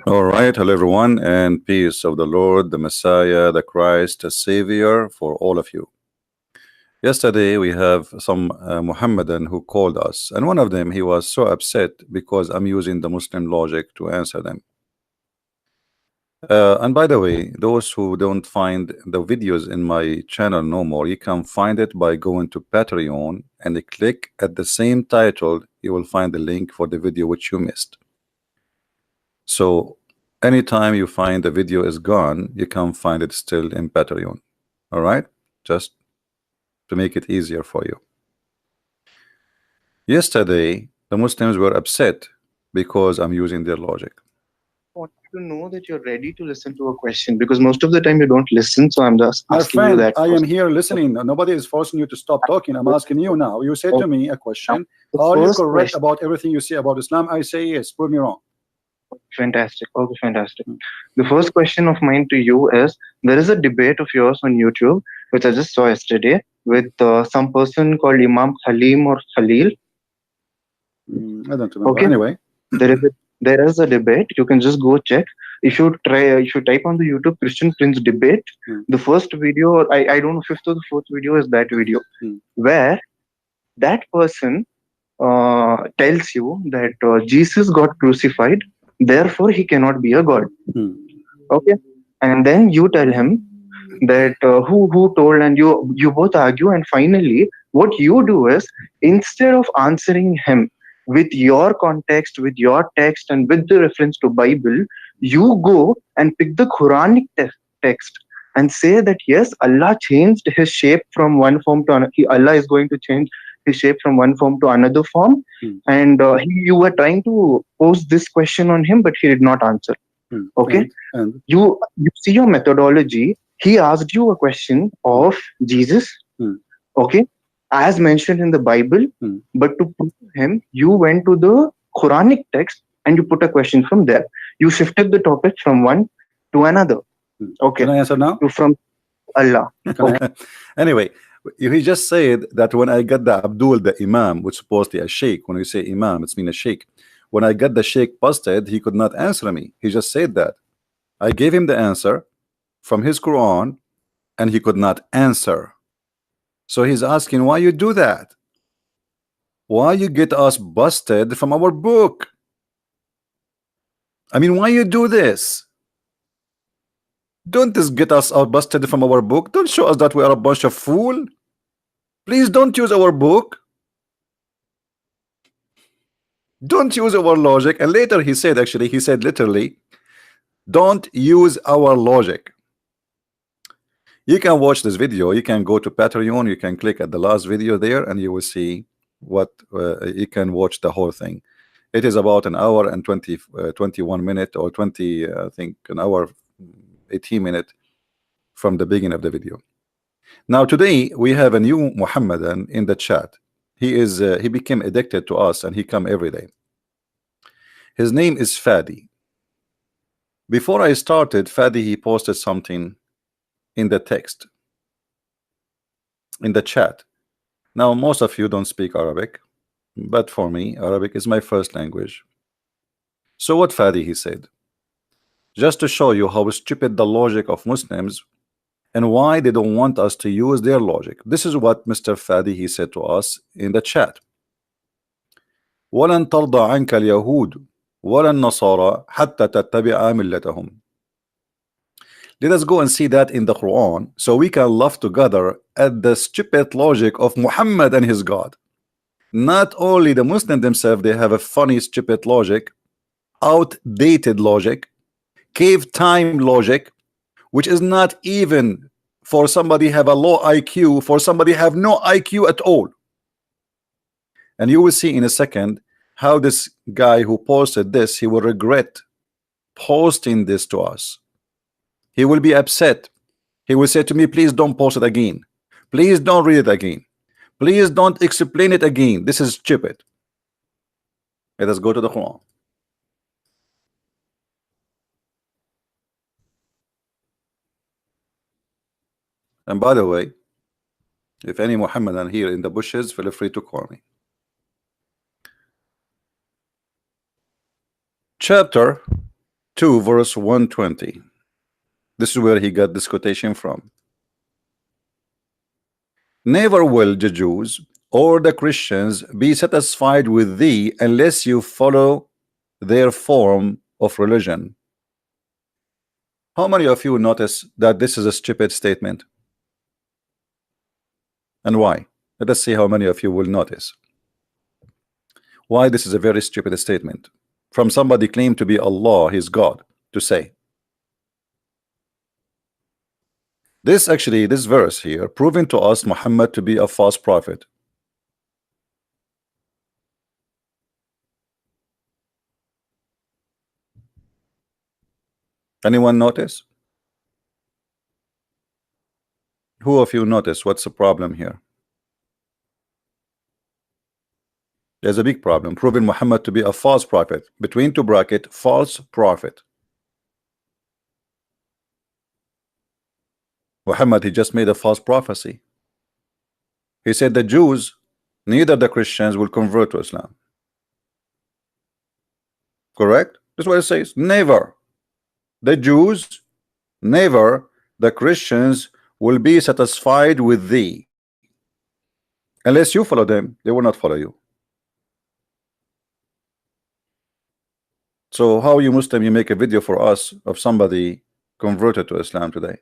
All right, hello everyone, and peace of the Lord, the Messiah, the Christ, the Savior for all of you. Yesterday we have some Mohammedan who called us, and one of them he was so upset because I'm using the Muslim logic to answer them. And by the way, those who don't find the videos in my channel no more, you can find it by going to Patreon and you click at the same title. You will find the link for the video which you missed. So anytime you find the video is gone, you can find it still in Patreon. All right, just to make it easier for you. Yesterday the Muslims were upset because I'm using their logic. Want to know that you're ready to listen to a question, because most of the time you don't listen, so I'm just My asking you friend, that I am question. here listening. Nobody is forcing you to stop talking. I'm asking you now. You say to me a question. The Are you first correct question- about everything you say about Islam? I say yes. Prove me wrong. Fantastic. Okay, fantastic. The first question of mine to you is, there is a debate of yours on YouTube, which I just saw yesterday, with some person called Imam Halim or Khalil. I don't remember. Okay. Anyway, There is a debate. You can just go check. If you type on the YouTube Christian Prince debate, the first video, I don't know, fifth or the fourth video is that video, where that person tells you that Jesus got crucified, therefore he cannot be a god. Okay, and then you tell him that who told, and you both argue, and finally what you do is, instead of answering him with your context, with your text, and with the reference to Bible, you go and pick the Quranic text and say that yes, Allah changed his shape from one form to another. Allah is going to change his shape from one form to another form, and you were trying to pose this question on him, but he did not answer. Okay, and you see your methodology. He asked you a question of Jesus, okay, as mentioned in the Bible, but to prove him, you went to the Quranic text and you put a question from there. You shifted the topic from one to another. Okay, can I answer now? From Allah. Okay. Anyway, he just said that when I got the Abdul, the Imam, which is supposedly a sheikh, when you say Imam, it's mean a sheikh. When I got the sheikh busted, he could not answer me. He just said that. I gave him the answer from his Quran, and he could not answer. So he's asking, why you do that? Why you get us busted from our book? I mean, why you do this? Don't this get us out busted from our book? Don't show us that we are a bunch of fool. Please don't use our book. Don't use our logic. And later he said, actually, he said literally, don't use our logic. You can watch this video. You can go to Patreon. You can click at the last video there, and you will see what you can watch the whole thing. It is about an hour and 21 minute, or 20, I think an hour 18 minute from the beginning of the video. Now today we have a new Mohammedan in the chat. He became addicted to us, and he come every day. His name is Fadi. Before I started, Fadi, he posted something in the text, in the chat. Now most of you don't speak Arabic, but for me Arabic is my first language. So what Fadi he said, just to show you how stupid the logic of Muslims and why they don't want us to use their logic. This is what Mr. Fadi he said to us in the chat. وَلَن تَرْضَى عَنْكَ الْيَهُودُ وَلَا النَّصَارَى حَتَّى تَتَّبِعَ مِلَّتَهُمْ. Let us go and see that in the Quran, so we can laugh together at the stupid logic of Muhammad and his God. Not only the Muslims themselves, they have a funny stupid logic, outdated logic, cave time logic, which is not even for somebody have a low IQ, for somebody have no IQ at all. And you will see in a second how this guy who posted this, he will regret posting this to us. He will be upset. He will say to me, please don't post it again. Please don't read it again. Please don't explain it again. This is stupid. Let us go to the Quran. And by the way, if any Muhammadan here in the bushes, feel free to call me. chapter 2 verse 120. This is where he got this quotation from. Never will the Jews or the Christians be satisfied with thee unless you follow their form of religion. How many of you notice that this is a stupid statement? And why? Let us see how many of you will notice why this is a very stupid statement from somebody claimed to be Allah, his God, to say. This verse here proving to us Muhammad to be a false prophet. Anyone notice? Who of you notice what's the problem here? There's a big problem proving Muhammad to be a false prophet. Between two bracket, false prophet. Muhammad, he just made a false prophecy. He said the Jews, neither the Christians will convert to Islam. Correct? That's what it says. Never. The Jews, never the Christians will be satisfied with thee. Unless you follow them, they will not follow you. So how you Muslim, you make a video for us of somebody converted to Islam today?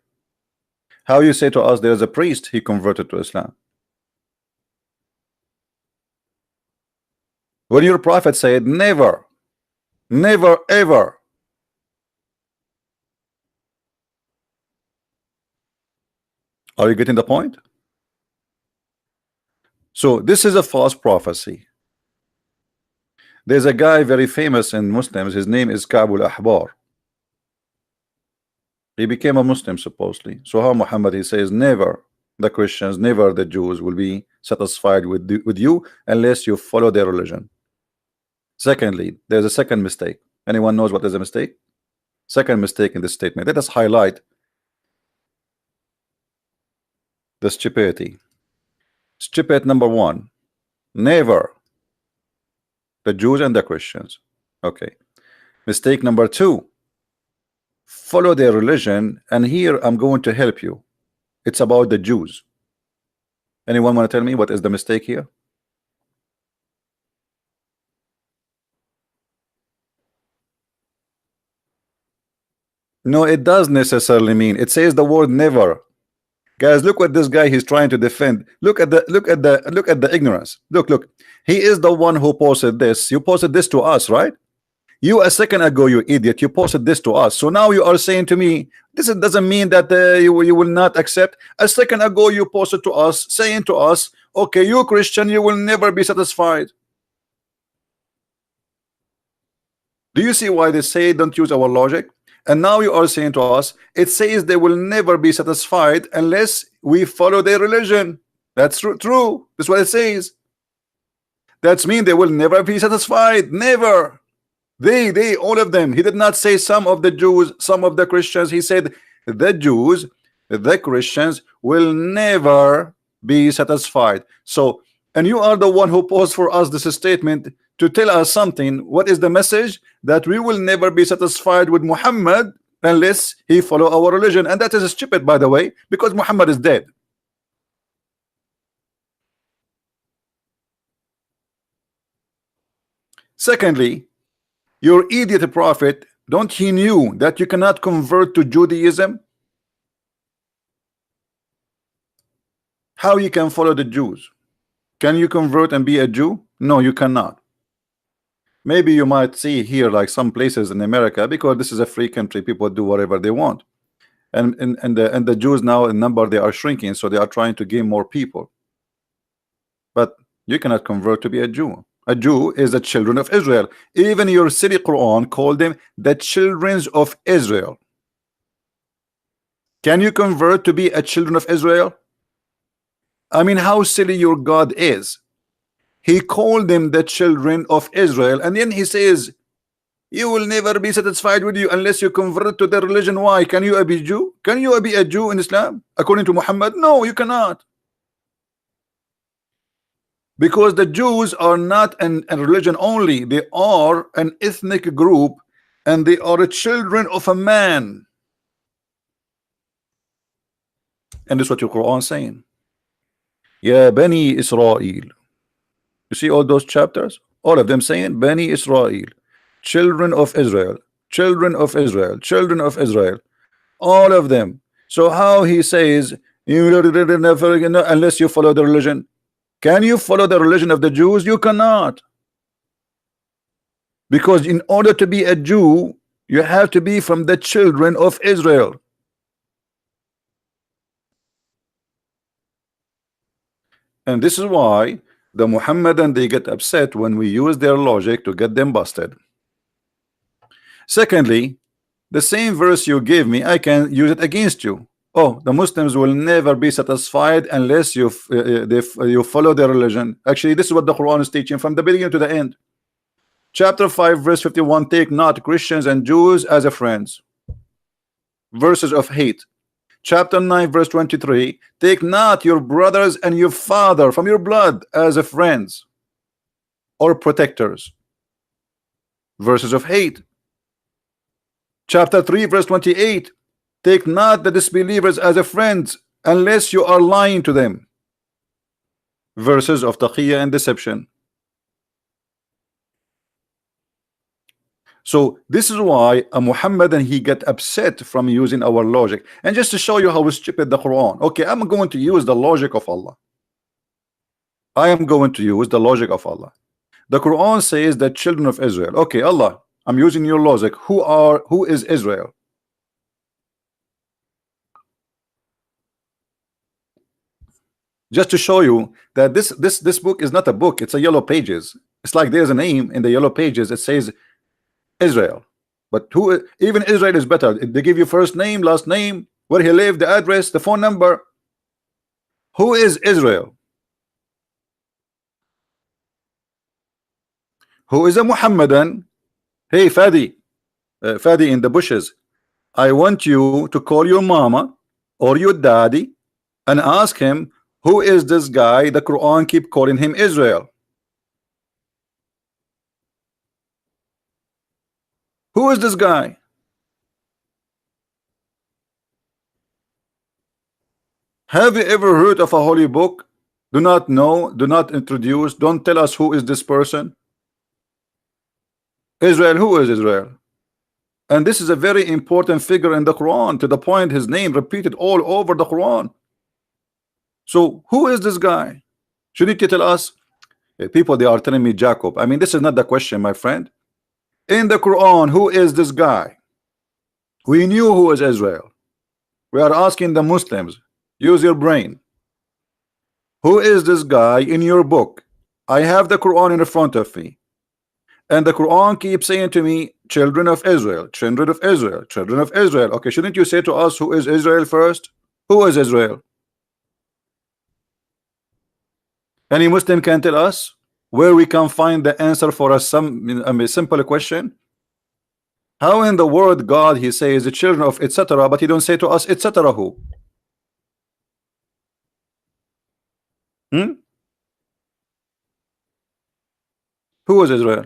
How you say to us there's a priest, he converted to Islam? When your prophet said never, never ever. Are you getting the point? So this is a false prophecy. There's a guy very famous in Muslims, his name is Ka'b al-Ahbar. He became a Muslim supposedly. So how Muhammad, he says never the Christians, never the Jews will be satisfied with you unless you follow their religion. Secondly, there's a second mistake. Anyone knows what is a mistake? Second mistake in this statement. Let us highlight the stupidity. Stupid number one, never the Jews and the Christians. Okay. Mistake number two, follow their religion, and here I'm going to help you. It's about the Jews. Anyone want to tell me what is the mistake here? No, it does necessarily mean. It says the word never. Guys, look what this guy he's trying to defend. Look at the ignorance. Look. He is the one who posted this. You posted this to us, right? You a second ago, you idiot, you posted this to us. So now you are saying to me, this doesn't mean that you will not accept. A second ago, you posted to us, saying to us, okay, you Christian, you will never be satisfied. Do you see why they say don't use our logic? And now you are saying to us, it says they will never be satisfied unless we follow their religion. That's true. That's what it says. That means they will never be satisfied. Never. They, all of them. He did not say some of the Jews, some of the Christians. He said the Jews, the Christians will never be satisfied. So, and you are the one who posed for us this statement to tell us something. What is the message? That we will never be satisfied with Muhammad unless he follow our religion. And that is stupid, by the way, because Muhammad is dead. Secondly, your idiot prophet, don't he knew that you cannot convert to Judaism? How you can follow the Jews? Can you convert and be a Jew? No, you cannot. Maybe you might see here like some places in America, because this is a free country, people do whatever they want. And the Jews now in number, they are shrinking, so they are trying to gain more people. But you cannot convert to be a Jew. A Jew is the children of Israel. Even your silly Quran called them the children of Israel. Can you convert to be a children of Israel? I mean, how silly your God is. He called them the children of Israel, and then he says, you will never be satisfied with you unless you convert to their religion. Why? Can you be a Jew? Can you be a Jew in Islam according to Muhammad? No, you cannot. Because the Jews are not a religion only, they are an ethnic group and they are the children of a man. And this is what your Quran is saying. Ya Bani Israel. You see all those chapters? All of them saying Bani Israel, children of Israel, children of Israel, children of Israel. All of them. So how he says, unless you follow the religion. Can you follow the religion of the Jews? You cannot. Because in order to be a Jew, you have to be from the children of Israel. And this is why the Mohammedan, they get upset when we use their logic to get them busted. Secondly, the same verse you gave me, I can use it against you. Oh, the Muslims will never be satisfied unless you follow their religion. Actually, this is what the Quran is teaching from the beginning to the end. Chapter 5 verse 51, take not Christians and Jews as a friends. Verses of hate. Chapter 9 verse 23, take not your brothers and your father from your blood as a friends or protectors. Verses of hate. Chapter 3 verse 28, take not the disbelievers as a friends unless you are lying to them. Verses of taqiyya and deception. So this is why a Muhammadan, he get upset from using our logic. And just to show you how stupid the Quran, okay, I'm going to use the logic of Allah. I am going to use the logic of Allah. The Quran says that children of Israel. Okay, Allah, I'm using your logic. Who is Israel? Just to show you that this book is not a book, it's a yellow pages. It's like there's a name in the yellow pages, it says Israel. But who, even Israel is better. They give you first name, last name, where he lived, the address, the phone number. Who is Israel? Who is a Muhammadan? Hey Fadi, Fadi in the bushes, I want you to call your mama or your daddy and ask him, who is this guy the Quran keep calling him Israel? Who is this guy? Have you ever heard of a holy book? Do not know, do not introduce, don't tell us who is this person. Israel, who is Israel? And this is a very important figure in the Quran, to the point his name repeated all over the Quran. So who is this guy? Shouldn't you tell us? People, they are telling me Jacob. I mean, this is not the question, my friend. In the Quran, who is this guy? We knew who is Israel. We are asking the Muslims, use your brain. Who is this guy in your book? I have the Quran in front of me, and the Quran keeps saying to me, children of Israel, children of Israel, children of Israel. Okay, shouldn't you say to us, who is Israel first? Who is Israel? Any Muslim can tell us where we can find the answer for a simple question. How in the word God he says the children of etc., but he don't say to us etc. who? Who is Israel?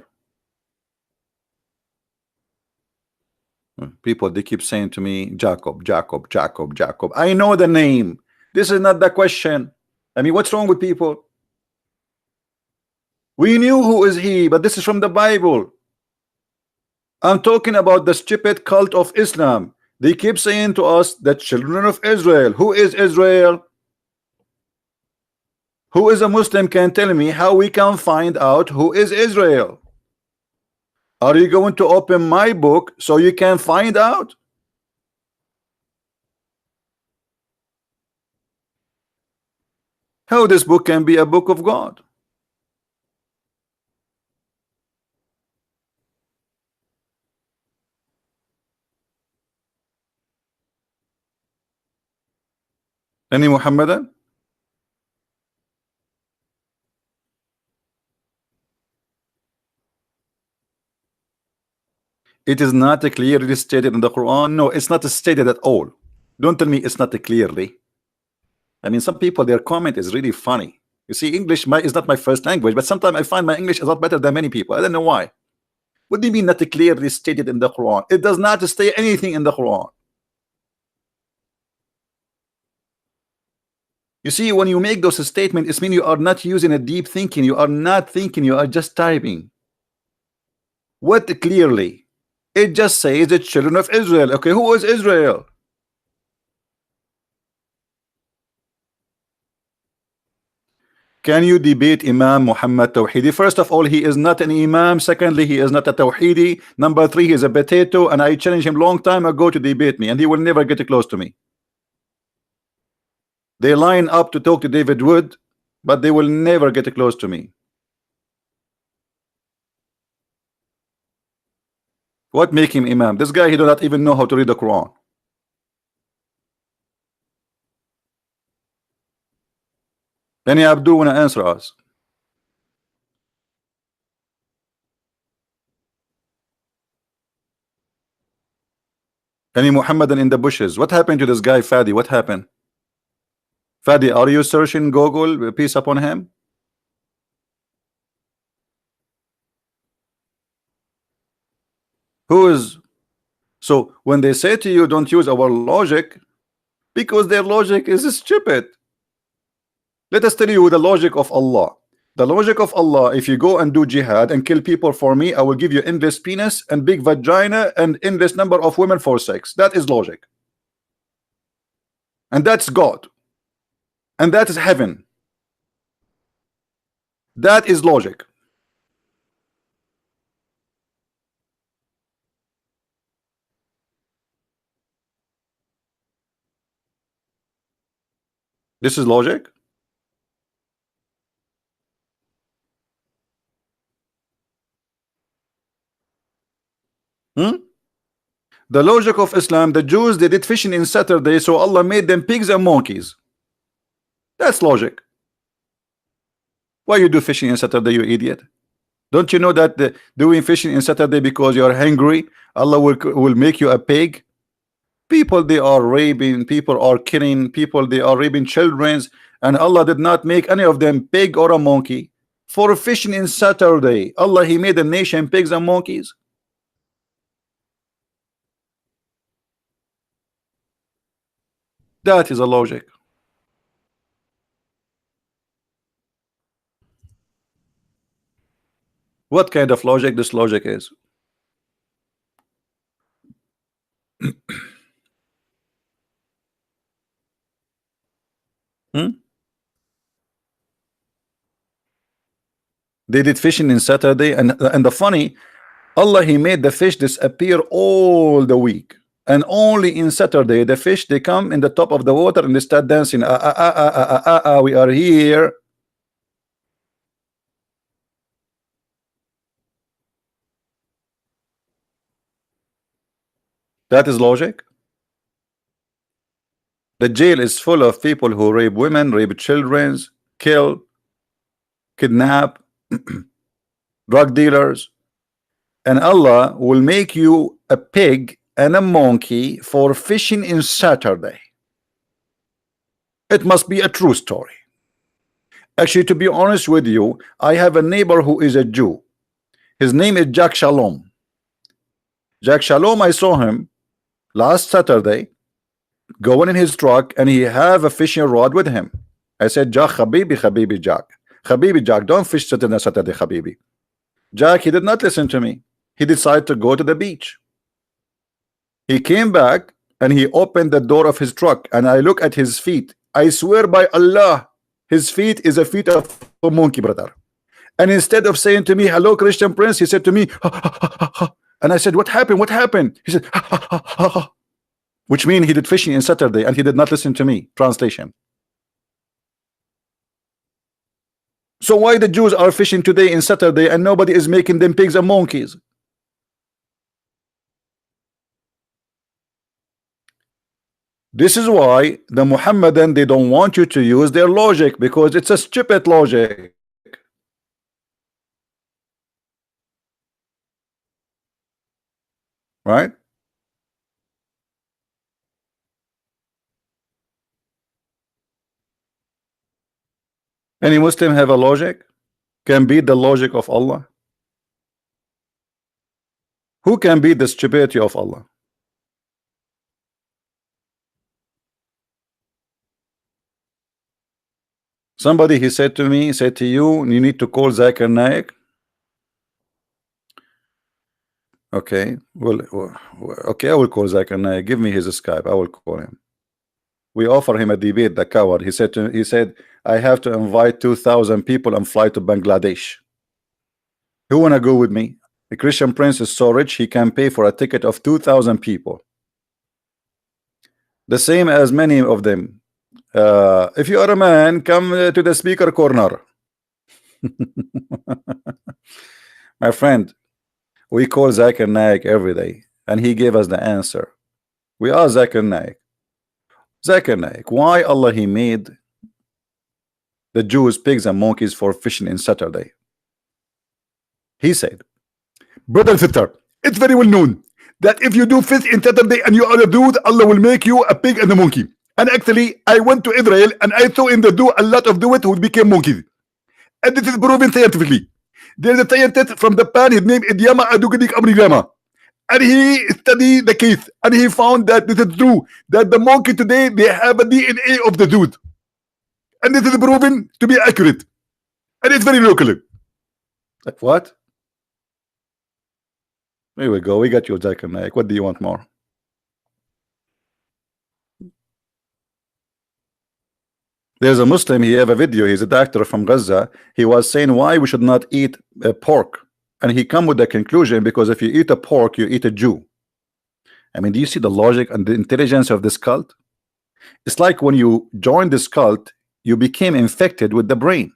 People, they keep saying to me Jacob, Jacob, Jacob, Jacob. I know the name. This is not the question. I mean, what's wrong with people? We knew who is he, but this is from the Bible. I'm talking about the stupid cult of Islam. They keep saying to us that children of Israel. Who is Israel? Who is a Muslim can tell me how we can find out who is Israel? Are you going to open my book so you can find out? How this book can be a book of God? Any Muhammadan? It is not clearly stated in the Quran. No, it's not stated at all. Don't tell me it's not clearly. I mean, some people, their comment is really funny. You see, English is not my first language, but sometimes I find my English is a lot better than many people. I don't know why. What do you mean not clearly stated in the Quran? It does not state anything in the Quran. You see, when you make those statements, it means you are not using a deep thinking. You are not thinking. You are just typing. What clearly? It just says the children of Israel. Okay, who is Israel? Can you debate Imam Muhammad Tawhidi? First of all, he is not an Imam. Secondly, he is not a Tawhidi. Number three, he is a potato. And I challenged him long time ago to debate me, and he will never get close to me. They line up to talk to David Wood, but they will never get close to me. What make him Imam? This guy, he do not even know how to read the Quran. Any Abdul wanna answer us? Any Mohammedan in the bushes? What happened to this guy Fadi? What happened? Fadi, are you searching Google? Peace upon him. Who is? So when they say to you, don't use our logic, because their logic is stupid. Let us tell you the logic of Allah. The logic of Allah, if you go and do jihad and kill people for me, I will give you endless penis and big vagina and endless number of women for sex. That is logic. And that's God. And that is heaven. That is logic. This is logic. The logic of Islam, the Jews, they did fishing in Saturday, so Allah made them pigs and monkeys. That's logic. Why you do fishing in Saturday, you idiot? Don't you know that doing fishing in Saturday because you are hungry, Allah will make you a pig? People, they are raping, people are killing, people, they are raping children, and Allah did not make any of them pig or a monkey. For fishing in Saturday, Allah, he made a nation pigs and monkeys. That is a logic. What kind of logic this logic is? They did fishing in Saturday, and the funny, Allah, he made the fish disappear all the week, and only in Saturday the fish, they come in the top of the water and they start dancing. We are here. That is logic. The jail is full of people who rape women, rape children, kill, kidnap, drug dealers, and Allah will make you a pig and a monkey for fishing in Saturday. It must be a true story. Actually, to be honest with you, I have a neighbor who is a Jew. His name is Jack Shalom. Jack Shalom, I saw him last Saturday going in his truck, and he have a fishing rod with him. I said, Jack, Habibi, Jack. Habibi, Jack, don't fish Saturday, Habibi. Jack, he did not listen to me. He decided to go to the beach. He came back and he opened the door of his truck, and I look at his feet. I swear by Allah, his feet is a feet of a monkey, brother. And instead of saying to me, hello, Christian Prince, he said to me, ha, ha, ha, ha. And I said, what happened? What happened? He said, ha, ha, ha, ha, ha. Which means he did fishing in Saturday and he did not listen to me. Translation. So why the Jews are fishing today in Saturday and nobody is making them pigs and monkeys? This is why the Mohammedan, they don't want you to use their logic, because it's a stupid logic. Right? Any Muslim have a logic? Can beat the logic of Allah? Who can beat the stupidity of Allah? Somebody, he said to me, said to you, you need to call Zakir Naik. Okay, well, okay, I will call Zakir Naik. Give me his Skype. I will call him. We offer him a debate. The coward. He said, I have to invite 2,000 people and fly to Bangladesh. Who wanna go with me? The Christian Prince is so rich he can pay for a ticket of 2,000 people. The same as many of them. If you are a man, come to the speaker corner. My friend, we call Zakir Naik every day, and he gave us the answer. We are Zakir Naik. Zakir Naik, why Allah he made the Jews pigs and monkeys for fishing in Saturday? He said, brother sister, it's very well known that if you do fish in Saturday and you are a dude, Allah will make you a pig and a monkey. And actually, I went to Israel and I saw in the do a lot of dudes who became monkeys. And this is proven scientifically. There is a scientist from Japan, his name is Yama Adugadik Amrigama. And he studied the case and he found that this is true, that the monkey today, they have a DNA of the dude. And this is proven to be accurate. And it's very local. Like what? Here we go. We got you, Zakir Naik. What do you want more? There's a Muslim. He have a video. He's a doctor from Gaza. He was saying why we should not eat pork, and he come with the conclusion because if you eat a pork, you eat a Jew. I mean, do you see the logic and the intelligence of this cult? It's like when you join this cult, you became infected with the brain.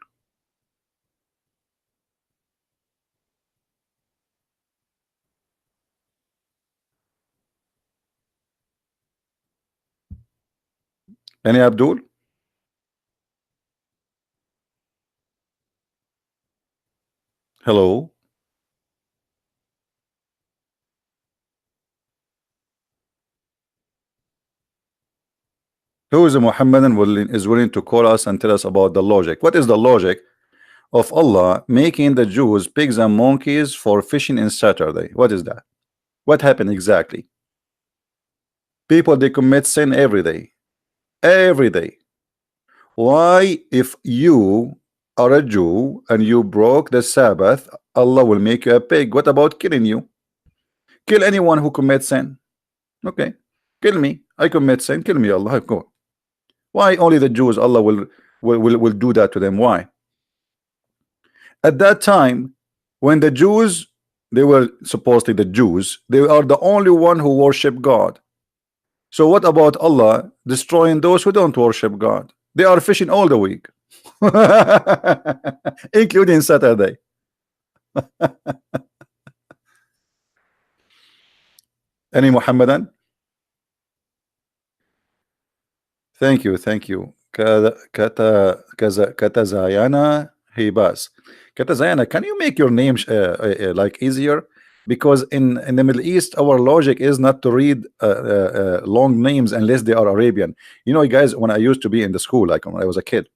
Any Abdul? Hello? Who is a Mohammedan is willing to call us and tell us about the logic? What is the logic of Allah making the Jews pigs and monkeys for fishing in Saturday? What is that? What happened exactly? People, they commit sin every day. Every day. Why, if you are a Jew and you broke the Sabbath, Allah will make you a pig? What about killing you? Kill anyone who commits sin. Okay, kill me. I commit sin. Kill me, Allah. Go. Why only the Jews? Allah will do that to them. Why? At that time, when the Jews, they were supposedly the Jews, they are the only one who worship God. So what about Allah destroying those who don't worship God? They are fishing all the week, including Saturday. Any Mohammedan? Thank you, thank you. Katazayana Hibas. Katazayana, can you make your name like easier? Because in the Middle East, our logic is not to read long names unless they are Arabian. You know, guys, when I used to be in the school, like when I was a kid,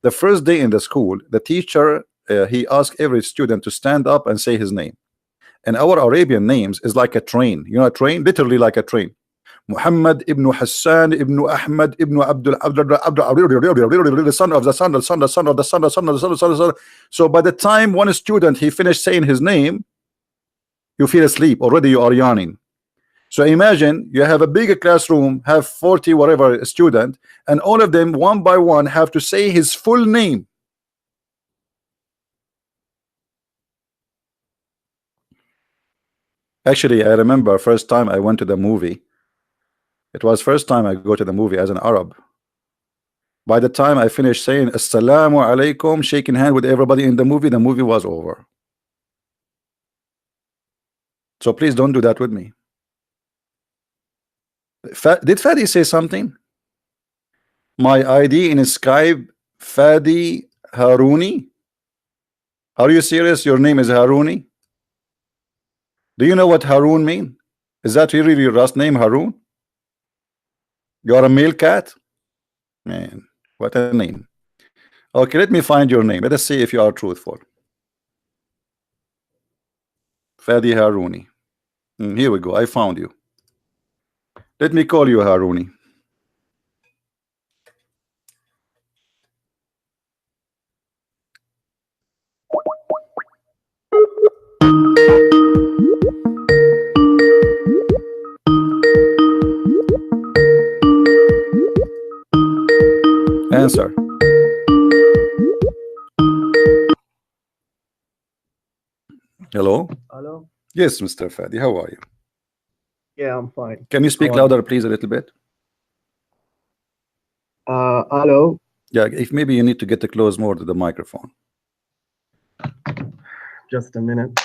the first day in the school, the teacher, he asked every student to stand up and say his name. And our Arabian names is like a train. You know, a train, literally like a train. Muhammad ibn Hassan ibn Ahmad ibn Abdul the son of the son, the son, the son of the son, the son of the son, the son of the son. So by the time one student he finished saying his name, you feel asleep already, you are yawning. So imagine you have a big classroom, have 40 whatever student, and all of them one by one have to say his full name. Actually, I remember first time I went to the movie. It was first time I go to the movie as an Arab. By the time I finished saying Assalamu alaikum, shaking hand with everybody in the movie was over. So please don't do that with me. Did Fadi say something? My ID in Skype, Fadi Haruni. Are you serious? Your name is Haruni? Do you know what Harun mean? Is that really your last name, Harun? You are a male cat? Man, what a name. Okay, let me find your name. Let us see if you are truthful. Fadi Haruni. Here we go. I found you. Let me call you Haruni. Answer. Hello. Hello. Yes, Mr. Fadi. How are you? Yeah, I'm fine. Can you speak How are you? louder, please, a little bit? Hello. Yeah, if maybe you need to get close more to the microphone. Just a minute.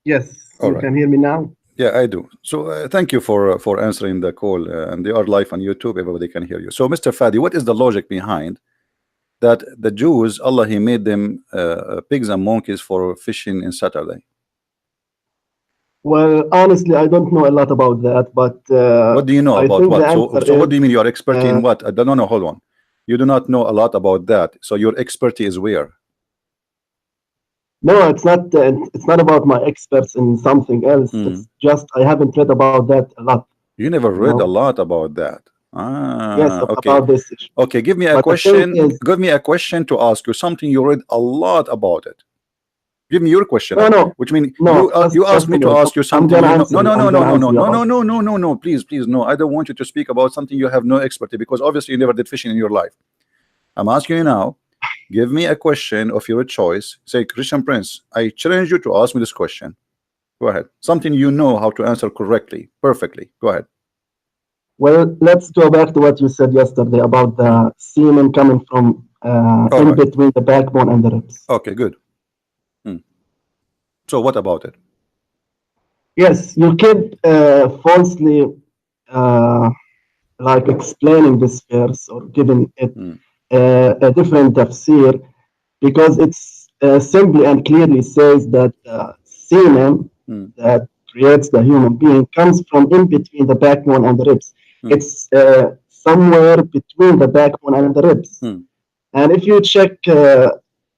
Yes, All you right. can hear me now. Yeah, I do. So thank you for answering the call, and they are live on YouTube. Everybody can hear you. So, Mr. Fadi, what is the logic behind that the Jews, Allah, He made them pigs and monkeys for fishing in Saturday? Well, honestly, I don't know a lot about that, but What do you know I about think the what? So, answer so what is do you mean you are expert in what? No, no, hold on. You do not know a lot about that. So your expertise is where? no, it's not. It's not about my experts in something else. It's just I haven't read about that a lot. You never You read a know? lot about that. Yes, Okay. about this issue. Okay, give me a But the thing question. is, Give me a question to ask you something you read a lot about it. Give me your question, no, which means no. you asked Just me a to minute. ask you I'm something gonna you know. answer No, you. no, no, I'm no, gonna no, no, answer you no, about no, no, no, no. Please, please, no. I don't want you to speak about something you have no expertise, because obviously you never did fishing in your life. I'm asking you now. Give me a question of your choice. Say, Christian Prince, I challenge you to ask me this question. Go ahead. Something you know how to answer correctly, perfectly. Go ahead. Well, let's go back to what you said yesterday about the semen coming from in right. between the backbone and the ribs. Okay, good. So what about it? Yes, you keep falsely like explaining this verse or giving it a different tafsir, because it's simply and clearly says that semen that creates the human being comes from in between the backbone and the ribs. It's somewhere between the backbone and the ribs. And if you check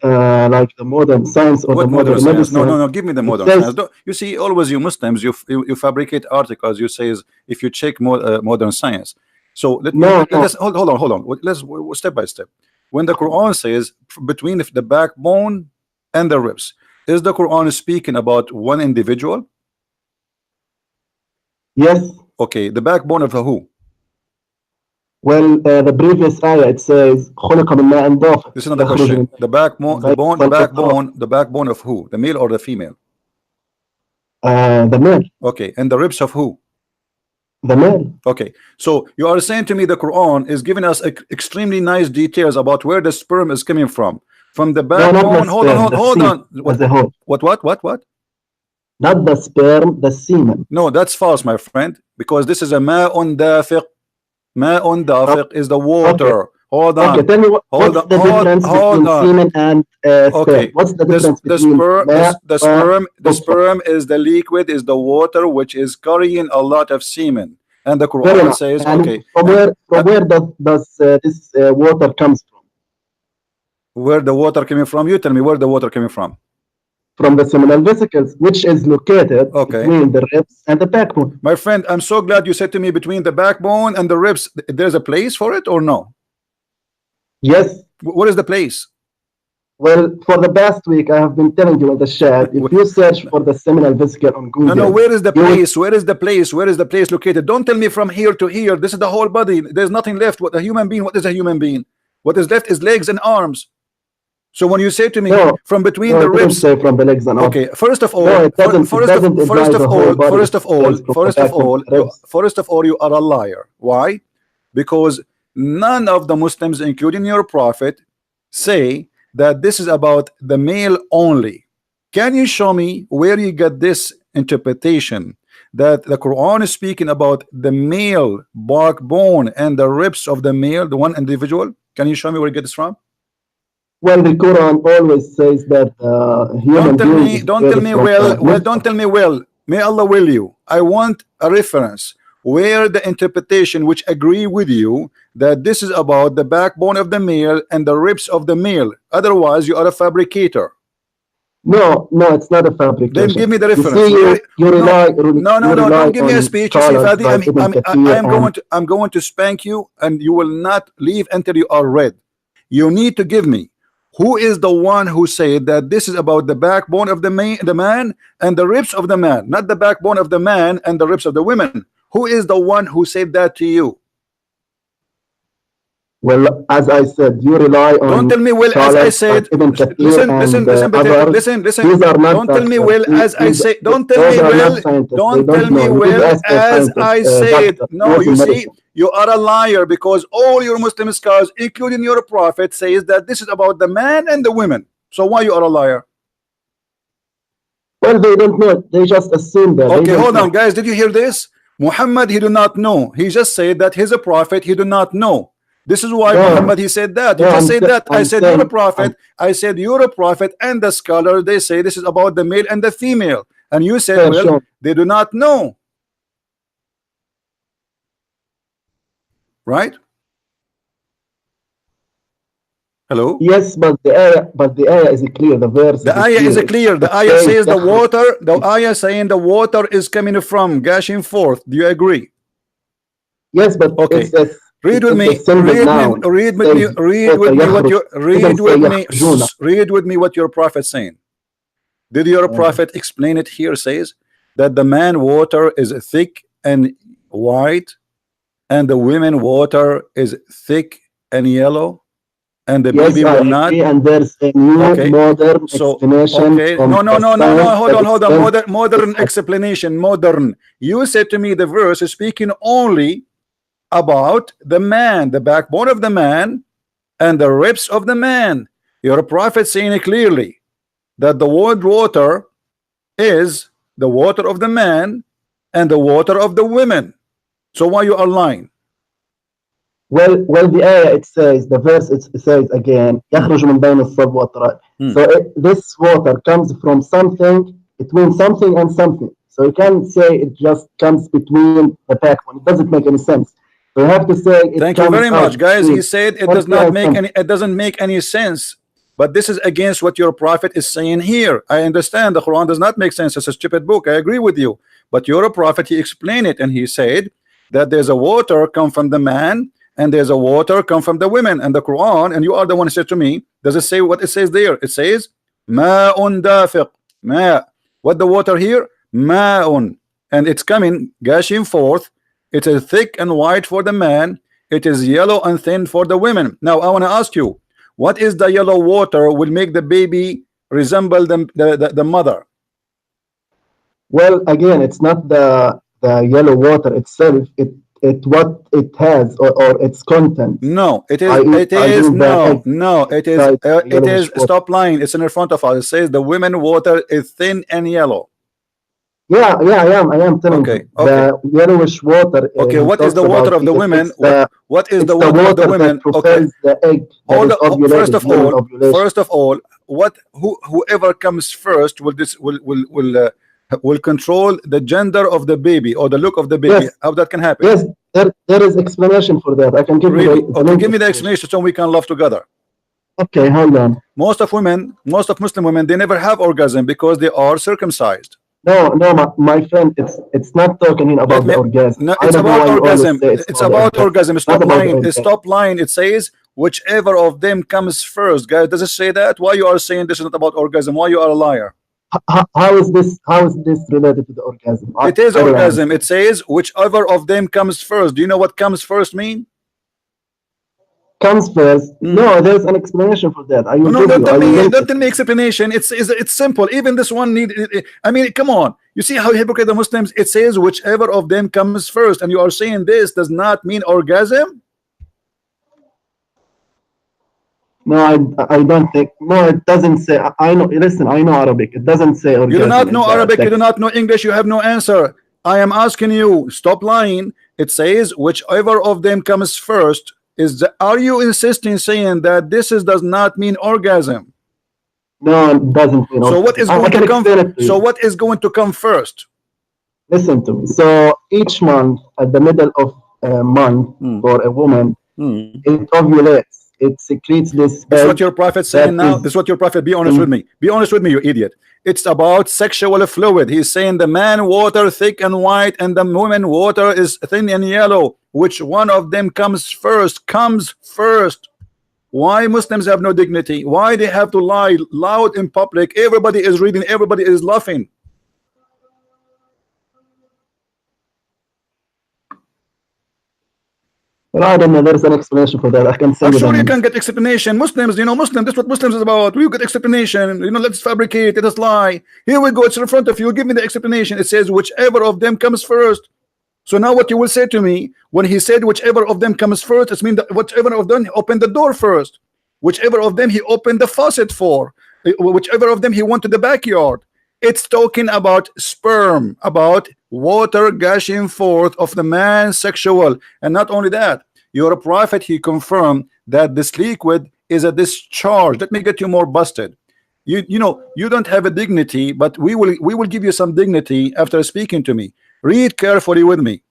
like the modern science or What the modern modern science? medicine, No. Give me the it modern says science. You see, always you Muslims, you fabricate articles. You say if you check modern science. So let us hold on. Let's step by step. When the Quran says between the backbone and the ribs, is the Quran speaking about one individual? Yes. Okay, the backbone of who? Well, the previous ayah it says خلق من ماء دافق. This is not the question. The backbone of who? The male or the female? The male. Okay, and the ribs of who? The male. Okay, so you are saying to me the Quran is giving us extremely nice details about where the sperm is coming from the backbone. Hold on. What? Not the sperm, the semen. No, that's false, my friend, because this is a ma'un dafiq. Ma'un dafiq is the water. Okay. Hold on. Okay, tell me what's the difference between semen and sperm? What's the difference between the sperm is the liquid, is the water which is carrying a lot of semen, and the Quran says, and okay. From where does this water comes from? Where the water coming from? You tell me where the water coming from. From the seminal vesicles, which is located between the ribs and the backbone. My friend, I'm so glad you said to me between the backbone and the ribs. There's a place for it or no? Yes. What is the place? Well, for the past week, I have been telling you in the chat, if you search for the seminal vesicle on Google. No, where is the place? Where is the place? Where is the place located? Don't tell me from here to here. This is the whole body. There's nothing left. What a human being? What is a human being? What is left is legs and arms. So when you say to me from between the ribs, say from the legs and arms. Okay, first of all, you are a liar. Why? Because none of the Muslims, including your prophet, say that this is about the male only. Can you show me where you get this interpretation that the Quran is speaking about the male backbone and the ribs of the male, the one individual? Can you show me where you get this from? Well, the Quran always says that human beings. Don't tell me well. May Allah will you. I want a reference where the interpretation which agree with you that this is about the backbone of the male and the ribs of the male. Otherwise, you are a fabricator. No, no, it's not a Then fabrication. give me the You reference. see, you rely, No, you rely don't give me a on speech. You see, scholars Fadi, like Ibn Kathir I'm going to spank you, and you will not leave until you are read. You need to give me who is the one who said that this is about the backbone of the man and the ribs of the man, not the backbone of the man and the ribs of the women. Who is the one who said that to you? Well, as I said, you rely on Don't tell me well as I scholars said. like Ibn Kathir Listen, and listen, listen, others. listen. These are not Don't tell me doctors. well as I say. Don't tell Those me are well. not scientists. Don't They tell don't me know. You need to well ask a as scientist, I said. doctor, No, not in you see, medicine. you are a liar because all your Muslim scholars, including your prophet, says that this is about the man and the women. So why you are a liar? Well, they don't know. They just assume that. Okay, hold on, guys. Did you hear this? Muhammad, he do not know. He just said that he's a prophet. He do not know. This is why Muhammad, he said that. You just said that. I said you're a prophet. I said you're a prophet, and the scholar, they say this is about the male and the female. And you said, well, they do not know. Right? Hello? Yes, but the ayah is clear. The verse the ayah is clear. The ayah says the water, the ayah saying the water is coming from, gushing forth. Do you agree? Yes, but okay. Read with me. Read with me what your prophet saying. Did your prophet explain it here? Says that the man water is thick and white, and the women water is thick and yellow, and the baby will not. And there's a new modern explanation. Hold on. Modern explanation. Modern. You said to me the verse is speaking only about the man, the backbone of the man and the ribs of the man. Your prophet saying it clearly that the word water is the water of the man and the water of the women. So why you are lying? Well, the ayah, it says, the verse, it says again, يخرج من بين الصلب والترائب. So this water comes from something, between something and something. So you can't say it just comes between the backbone. It doesn't make any sense. So you have to say it. Thank you very much, guys. He said it does not make any. It doesn't make any sense. But this is against what your prophet is saying here. I understand the Quran does not make sense. It's a stupid book. I agree with you. But your prophet, he explained it, and he said that there's a water come from the man and there's a water come from the women. And the Quran, and you are the one who said to me, does it say what it says there? It says ma'un dafiq. Ma. What the water here? Ma'un. And it's coming, gushing forth. It is thick and white for the man. It is yellow and thin for the women. Now I want to ask you, what is the yellow water will make the baby resemble the mother? Well, again, it's not the yellow water itself. It what it has or its content. No, it is. It is. Stop lying. It's in front of us. It says the women water is thin and yellow. Yeah, I am telling you. The yellowish water. Okay, what is the water of the women? What is the water of the women? Okay. The egg. First of all, whoever comes first will control the gender of the baby or the look of the baby. Yes. How that can happen? Yes, there is explanation for that. I can give you. Okay, give me the explanation so we can love together. Okay, hold on. Most of Muslim women, they never have orgasm because they are circumcised. No, my friend, it's not talking about the orgasm. No, it's about orgasm. It's about orgasm. Stop lying. Stop lying. It says whichever of them comes first. Guys, does it say that? Why you are saying this is not about orgasm? Why you are a liar? How is this related to the orgasm? It is orgasm. It says whichever of them comes first. Do you know what comes first mean? Comes first. No, there's an explanation for that. Don't tell me explanation. It's simple. Even this one need. I mean, come on. You see how hypocrite the Muslims? It says whichever of them comes first, and you are saying this does not mean orgasm. No, I don't think. No, it doesn't say. I know. Listen, I know Arabic. It doesn't say orgasm. You do not know Arabic. You do not know English. You have no answer. I am asking you. Stop lying. It says whichever of them comes first. Are you insisting saying that does not mean orgasm? No, it doesn't mean orgasm. So what is going to come? So what is going to come first? Listen to me. So each month, at the middle of a month for a woman, it ovulates. it secretes this. That's what your prophet saying now. Is, this is what your prophet. Be honest with me. Be honest with me, you idiot. It's about sexual fluid. He's saying the man water thick and white, and the woman water is thin and yellow. Which one of them comes first? Comes first. Why Muslims have no dignity? Why they have to lie loud in public? Everybody is reading. Everybody is laughing. Well, I don't know. There's an explanation for that. I can send I'm it sure on. you can get explanation. Muslims, you know, Muslim. That's what Muslims is about. We get explanation. You know, let's fabricate. Let us lie. Here we go. It's in front of you. Give me the explanation. It says whichever of them comes first. So now what you will say to me when he said whichever of them comes first, it means that whichever of them opened the door first. Whichever of them he opened the faucet for. Whichever of them he went to the backyard. It's talking about sperm, about water gushing forth of the man sexual. And not only that, your prophet, he confirmed that this liquid is a discharge. Let me get you more busted. You know, you don't have a dignity, but we will give you some dignity after speaking to me. Read carefully with me.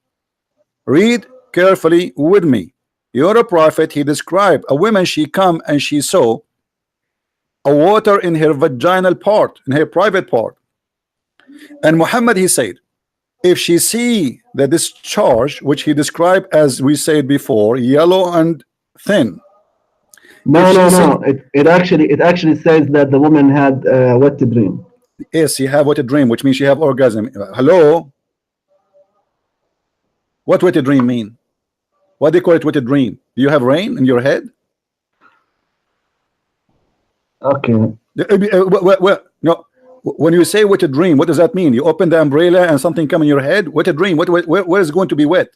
Read carefully with me. Your prophet, he described a woman, she come and she saw a water in her vaginal part, in her private part. And Muhammad, he said, if she see the discharge, which he described as we said before, yellow and thin. No. It actually says that the woman had a wet dream. Yes, she have wet dream, which means she have orgasm. Hello? What wet dream mean? What do they call it wet dream? Do you have rain in your head? Okay. Well, no. When you say wet dream, what does that mean? You open the umbrella and something come in your head? Wet dream? Where is going to be wet?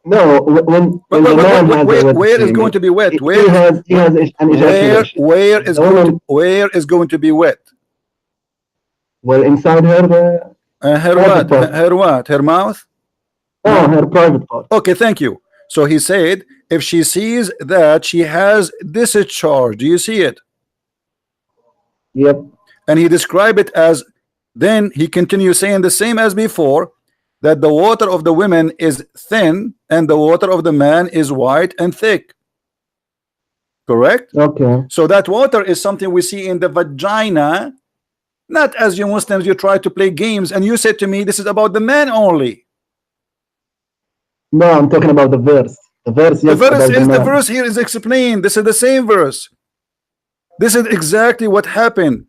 No, when the man has a wet where dream, is going to be wet? he has an ejaculation. Where is going to be wet? Well, inside her Her private what? part. Her what? Her mouth? No, her private part. Okay, thank you. So he said, if she sees that she has discharge, do you see it? Yep. And he described it as, then he continues saying the same as before, that the water of the women is thin and the water of the man is white and thick. Correct? Okay. So that water is something we see in the vagina, not as you Muslims, you try to play games and you said to me, this is about the man only. No, I'm talking about the verse. The verse, yes, The verse here is explained. This is the same verse. This is exactly what happened.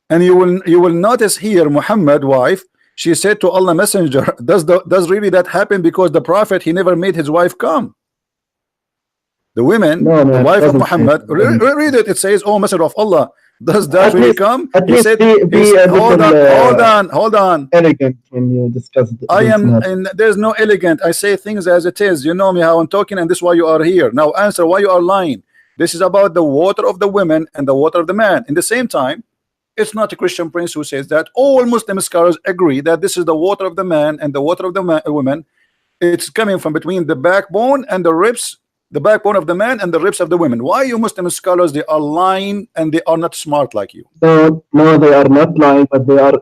And you will notice here, Muhammad wife, she said to Allah Messenger, does really that happen? Because the prophet, he never made his wife come. The women, the wife of Muhammad, read it. It says, oh Messenger of Allah, does that really come? He said, hold on. Elegant when you discuss it. And there's no elegant. I say things as it is. You know me how I'm talking, and this is why you are here. Now answer why you are lying. This is about the water of the women and the water of the man. In the same time, it's not a Christian prince who says that. All Muslim scholars agree that this is the water of the man and the water of the woman. It's coming from between the backbone and the ribs, the backbone of the man and the ribs of the women. Why you Muslim scholars, they are lying and they are not smart like you? No, they are not lying, but they are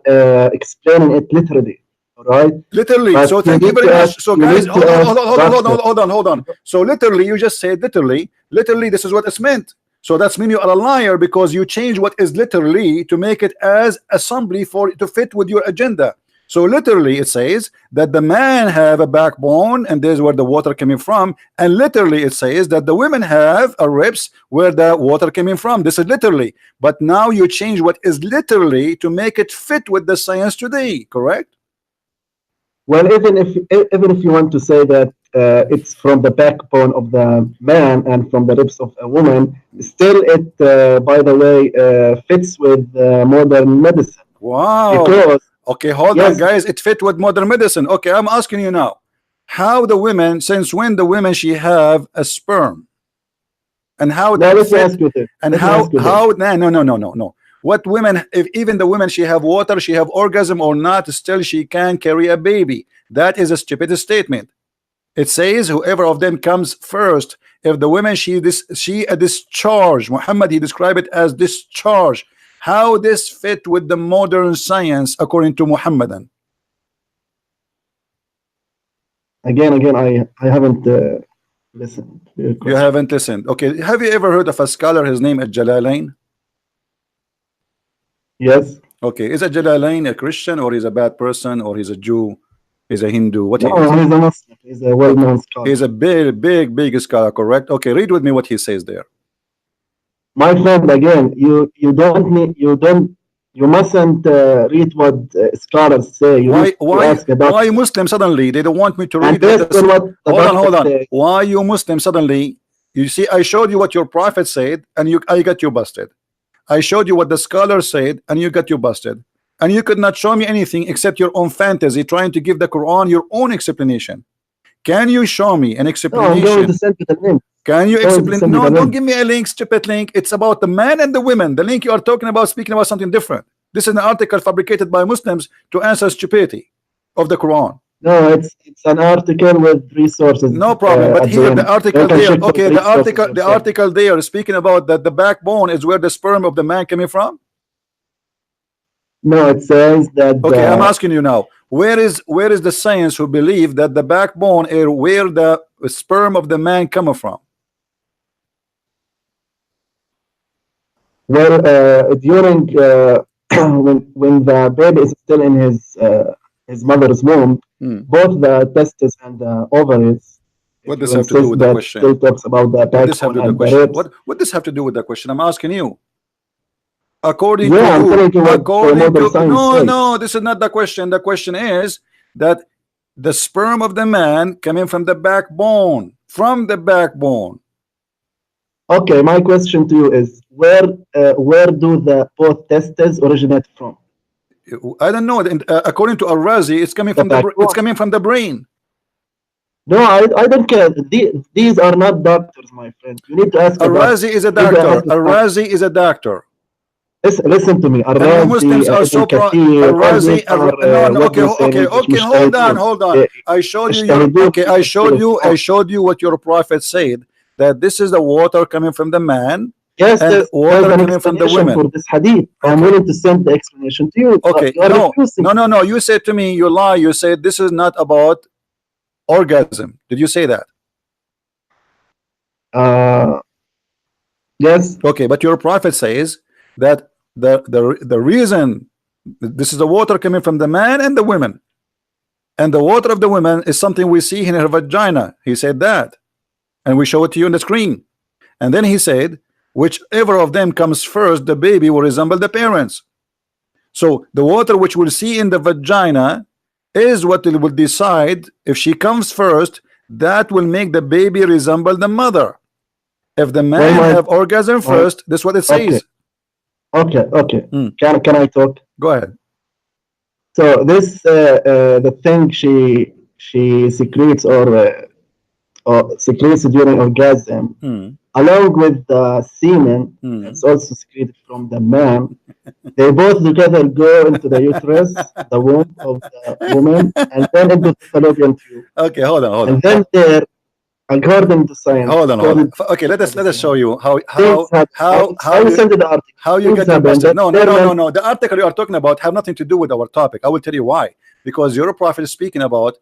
explaining it literally. All right? Literally. But so thank you very much. So guys, hold on. So literally, you just said literally. Literally, this is what it's meant. So that's mean you are a liar because you change what is literally to make it as assembly to fit with your agenda. So literally it says that the man have a backbone and there's where the water coming from, and literally it says that the women have a ribs where the water coming from. This is literally, but now you change what is literally to make it fit with the science today, correct? Well, even if you want to say that it's from the backbone of the man and from the ribs of a woman, still it, by the way, fits with modern medicine. Wow. Because, okay, hold on, guys. It fit with modern medicine. Okay, I'm asking you now, how the women, since when the women she have a sperm, and how that fit, and how no. What women, if even the women she have water, she have orgasm or not, still she can carry a baby. That is a stupid statement. It says whoever of them comes first. If the women she a discharge, Muhammad he described it as discharge. How this fit with the modern science according to Mohammedan? Again, I haven't listen to your You question. haven't listened. Okay. Have you ever heard of a scholar? His name is Jalalain. Yes. Okay. Is a Jalalain a Christian, or he's a bad person, or he's a Jew? He's a Hindu? What he No, is? he's a Muslim. He's a well-known scholar. He's a big scholar, correct? Okay. Read with me what he says there. My friend, again, you mustn't read what scholars say. You need to ask a doctor. Why Muslim suddenly? They don't want me to And read based what on what the hold doctor on. say. Why you Muslim suddenly? You see, I showed you what your prophet said, and I got you busted. I showed you what the scholar said, and you got you busted. And you could not show me anything except your own fantasy, trying to give the Quran your own explanation. Can you show me an No, explanation? I'm going to send you the link. Can you explain? send you No, the don't link. give me a link, stupid link. It's about the man and the women. The link you are talking about, speaking about something different. This is an article fabricated by Muslims to answer stupidity of the Quran. No, it's an article with resources. No problem. But at here the the end. article You can there. check for Okay, the resources article yourself. there is speaking about that the backbone is where the sperm of the man coming from. No, it says that. Okay, I'm asking you now. Where is the science who believe that the backbone is where the sperm of the man coming from? Well, during when the baby is still in his mother's womb, both the testes and the ovaries. What does this have to do with the question? Still talks about the backbone and the ribs. What does have to do with the question? I'm asking you. According Yeah, I'm to telling you you, what according modern to science says. no, this is not the question. The question is that the sperm of the man coming from the backbone, Okay, my question to you is where do the both testes originate from? I don't know. According to Al-Razi, it's coming from the brain. No, I don't care. These are not doctors, my friend. You need to ask. Al-Razi is a doctor. Al-Razi is a doctor. Listen to me. And Muslims are so proud. Okay, hold on. I showed you what your prophet said, that this is the water coming from the man. Yes, and water there's an coming from the women. for this hadith. I'm willing to send the explanation to you. Okay, no. You said to me, you lie. You said this is not about orgasm. Did you say that? Yes. Okay, but your prophet says that the reason this is the water coming from the man and the women, and the water of the women is something we see in her vagina. He said that, and we show it to you on the screen. And then he said, whichever of them comes first, the baby will resemble the parents. So the water which we'll see in the vagina is what will decide if she comes first. That will make the baby resemble the mother. If the man have orgasm first, that's what it says. Okay. Can I talk? Go ahead. So this the thing she secretes or secretes during orgasm, along with the semen, it's also secreted from the man. They both together go into the uterus, the womb of the woman, and then into the fallopian tube. Okay, hold on. And then there, according to science. Hold on. Okay, let us show you how you get your busted. No. The article you are talking about have nothing to do with our topic. I will tell you why. Because your prophet is speaking about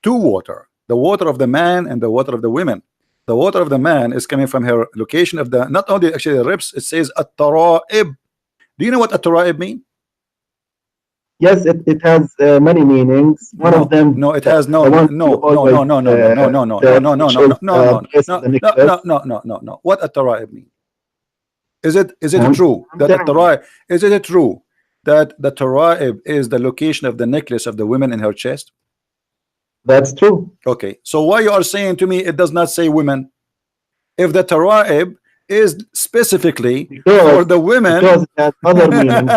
two water: the water of the man and the water of the women. The water of the man is coming from her location of the, not only actually the ribs. It says at-tara'ib. Do you know what at-tara'ib mean? Yes, it has many meanings. One of them. No, it has no. What at-tara'ib mean? Is it true that at-tara'ib? Is it true that the tara'ib is the location of the necklace of the women in her chest? That's true. Okay, so why you are saying to me it does not say women? If the tara'ib is specifically for the women, because it has other meanings.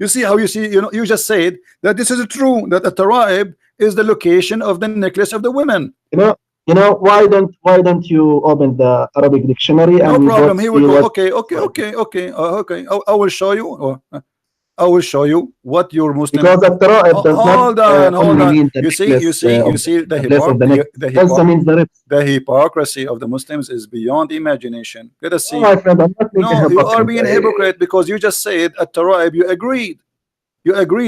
You see how you just said that this is true, that the tara'ib is the location of the necklace of the women. You know why don't you open the Arabic dictionary? No problem. Here we go. Okay. I will show you. I will show you what your Muslim. Because the tara'ib does hold on. You see the hypocrisy of the Muslims is beyond imagination. Let us see. No, my friend, I'm not no, you are being a hypocrite because you just said at tara'ib. You agreed.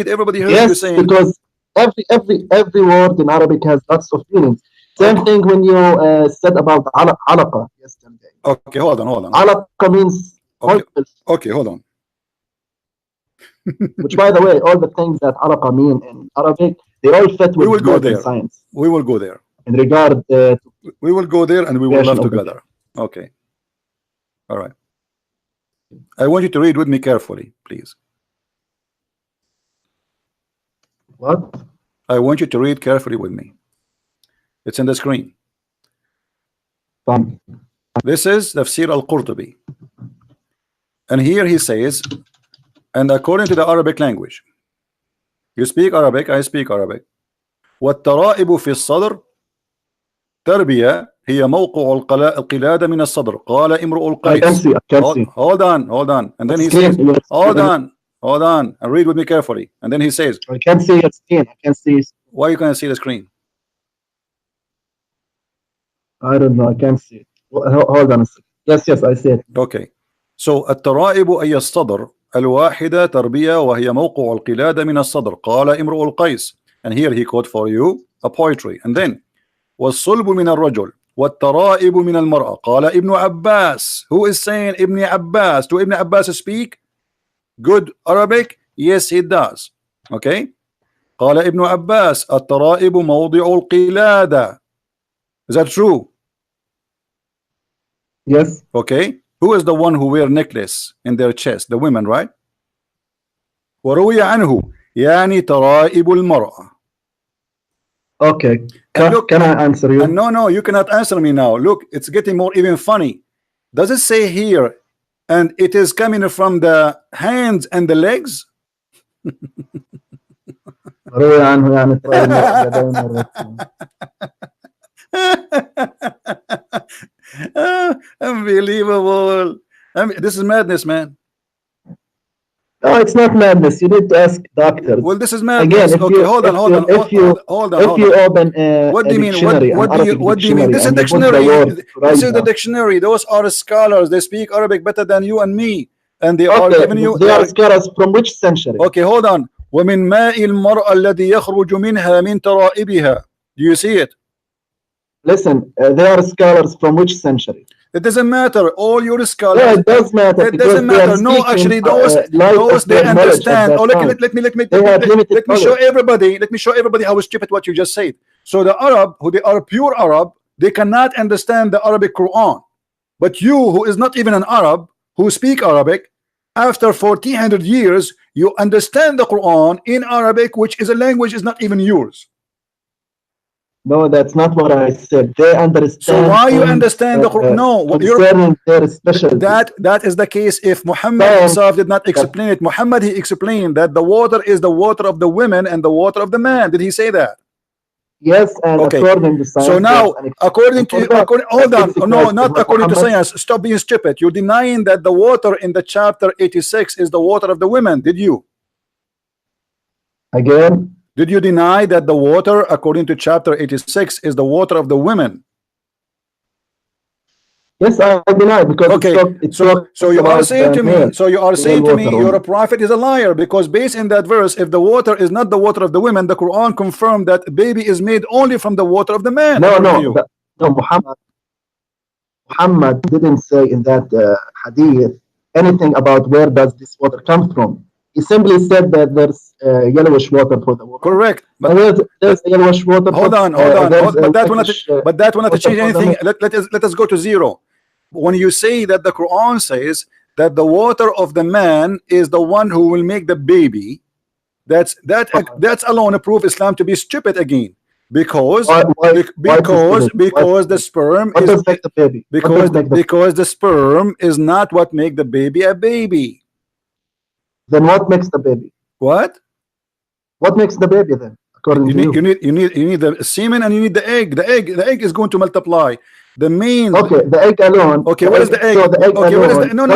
Everybody heard you saying. Because every word in Arabic has lots of meanings. Same thing when you said about alaqa yesterday. Okay, hold on. Alaqa means Okay, hold on. Which, by the way, all the things that alaqa mean in Arabic, they all fit with We will go there. science. We will go there. In regard to we will go there and we will laugh together. Okay. All right. I want you to read with me carefully, please. What? I want you to read carefully with me. It's in the screen. Fine. This is Tafsir al-Qurtubi. And here he says, and according to the Arabic language, you speak Arabic, I speak Arabic. والترائب في الصدر تربية هي موقع القلادة من الصدر قال امرؤ القيس. Hold on. And then he says, hold on, and read with me carefully. And then he says, I can't see your screen. I can't see. Why you can't see the screen? I don't know. I can't see it. Hold on a second. Yes, I see it. Okay. So الترائب أي الصدر الواحدة تربية وهي موقع القلادة من الصدر قال امرؤ القيس. And here he quote for you a poetry. And then والصلب من الرجل والترائب من المرأة قال ابن عباس. Who is saying Ibn Abbas? Do Ibn Abbas speak good Arabic? Yes, he does. Okay. قال ابن عباس الترائب موضع القلادة. Is that true? Yes. Okay. Who is the one who wear necklace in their chest? The women, right? وروي عنه يعني ترائب المرأة. Okay. Look, can I answer you? No, you cannot answer me now. Look, it's getting more even funny. Does it say here, and it is coming from the hands and the legs? روي عنه يعني ترائب المرأة. Unbelievable. This is madness, man. No, it's not madness. You need to ask doctors. Well, this is madness. Again, Okay, hold on. If you open what do you mean? dictionary, What do you mean? This is dictionary. This is the dictionary. Those are scholars. They speak Arabic better than you and me, and they are giving you. They are scholars from which century? Okay, hold on. ومن ماء المرأة الذي يخرج منها من ترائبها. Do you see it? Listen, they are scholars from which century? It doesn't matter. All your scholars. Yeah, it does matter. It doesn't matter. No, actually, those they understand. Oh, let me show everybody. Let me show everybody how stupid what you just said. So the Arab, who they are pure Arab, they cannot understand the Arabic Quran. But you, who is not even an Arab, who speak Arabic, after 1400 years, you understand the Quran in Arabic, which is a language is not even yours. No, that's not what I said. They understand. So why you understand the Quran? No, their specialty. That is the case. If Muhammad himself did not explain it, Muhammad he explained that the water is the water of the women and the water of the man. Did he say that? Yes, and according to science. So now, according hold on, no, not according to science. Stop being stupid. You're denying that the water in the chapter 86 is the water of the women. Did you? Again? Did you deny that the water, according to chapter 86, is the water of the women? Yes, I deny because okay. So you are saying to me, your prophet is a liar because based in that verse, if the water is not the water of the women, the Quran confirmed that baby is made only from the water of the man. No, Muhammad didn't say in that hadith anything about where does this water come from. He simply said that there's yellowish water for the water. Correct. But there's yellowish water. Hold on. But that will not change anything. Let us go to zero. When you say that the Quran says that the water of the man is the one who will make the baby, that's alone a proof Islam to be stupid again. Because the sperm is the baby. Because the sperm is not what make the baby a baby. Then what makes the baby? What? What makes the baby then? According to you need the semen and you need the egg. The egg is going to multiply. The main. Okay, the egg alone. Okay, what is the egg? So the egg okay, alone, what is the, no, I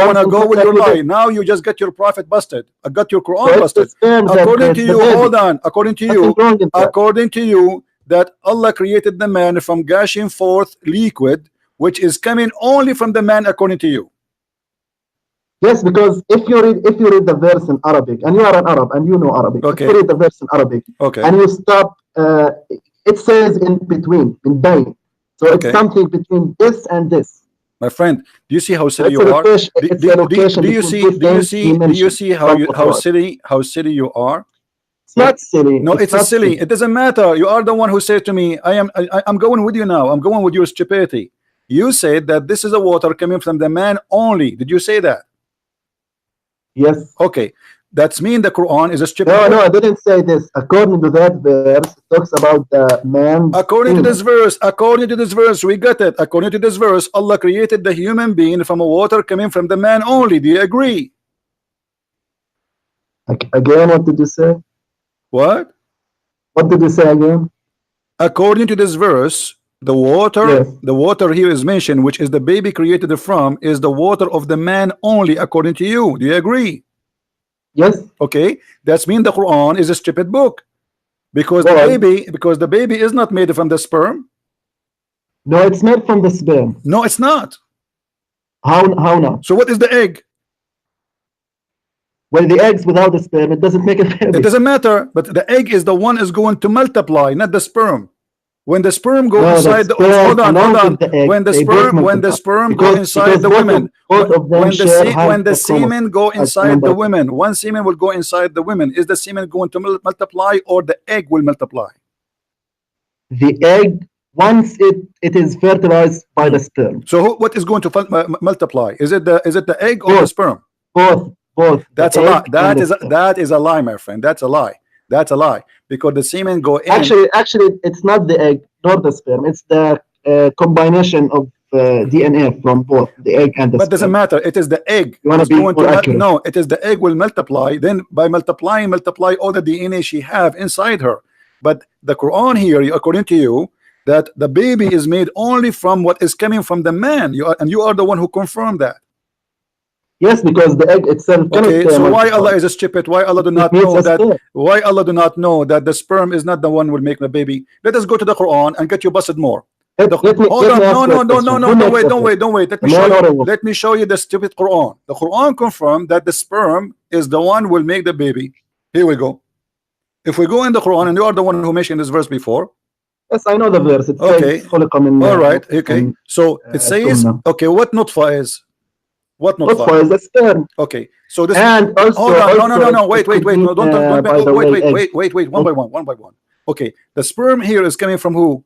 wanna go with your lie. Now you just get your prophet busted. I got your Quran busted. According to you, hold on. According to you, that Allah created the man from gushing forth liquid, which is coming only from the man, according to you. Yes, because if you read the verse in Arabic, and you are an Arab and you know Arabic, okay. if you read the verse in Arabic, okay. and you stop uh, it says in between, in Bain. So it's Okay. something between this and this. My friend, do you see how So silly it's you a are? location. Do, It's do, a do, location do you between see? two Do you things he see? Do you mentioned. see how From you Quran. how silly you are? It's not silly. No, It's it's a not silly. It doesn't matter. You are the one who said to me, I'm going with you now. I'm going with your stupidity. You said that this is a water coming from the man only. Did you say that? Yes. Okay. That's mean the Quran is a stupid No, book. no, I didn't say this. According to that verse, it talks about the man's According to semen. this verse, we got it. According to this verse, Allah created the human being from a water coming from the man only. Do you agree? Again, what did you say? What? What did you say again? According to this verse, the Yes. water here is mentioned, which is the baby created from, is the water of the man only, according to you. Do you agree? Yes. Okay, that's mean the Quran is a stupid book, because Well, the baby is not made from the sperm. no, it's made from the sperm. No, it's not. How not? So what is the egg? Well, the eggs without the sperm, it doesn't make a baby. It doesn't matter, but the egg is the one is going to multiply, not the sperm. When the sperm go No, inside the the hold sperm on, along hold on. with the egg, When the they both sperm go multiply. inside the both women, both of them share half when the of semen chromosomes, go as inside number the two. women, one semen will go inside the women. Is the semen going to multiply, or the egg will multiply? The egg, once it is fertilized by the sperm. So what is going to multiply? Is it the egg or the Both, sperm? both. That's the a lie. egg and the sperm. That is a lie, my friend. That's a lie. That's a lie, because the semen go in. Actually, it's not the egg nor the sperm. It's the combination of DNA from both the egg and the But sperm. doesn't matter. It is the egg. You want to It's be going more to accurate. no. It is the egg will multiply. Then by multiply all the DNA she have inside her. But the Quran here, according to you, that the baby is made only from what is coming from the man. You are the one who confirmed that. Yes, because the egg itself cannot. Okay, so why multiply. Allah is stupid? Why Allah do It not needs know a that? sperm. Why Allah do not know that the sperm is not the one who will make the baby? Let us go to the Quran and get you busted more. Let me Hold on, ask you a no, question. Who don't makes wait, the don't baby? wait, don't wait. The man or the woman? Let me show you the stupid Quran. The Quran confirmed that the sperm is the one who will make the baby. Here we go. If we go in the Quran, and you are the one who mentioned this verse before. Yes, I know the verse. It Okay. says خلق من All right. Okay. So it says, سمنة. okay, what nutfa is? What nutfa? Nutfa is the sperm. Okay. So this. And also, Hold on. No. it Wait. could No, be, don't. by the way, egg. Wait. One by one. Okay. The sperm here is coming from who?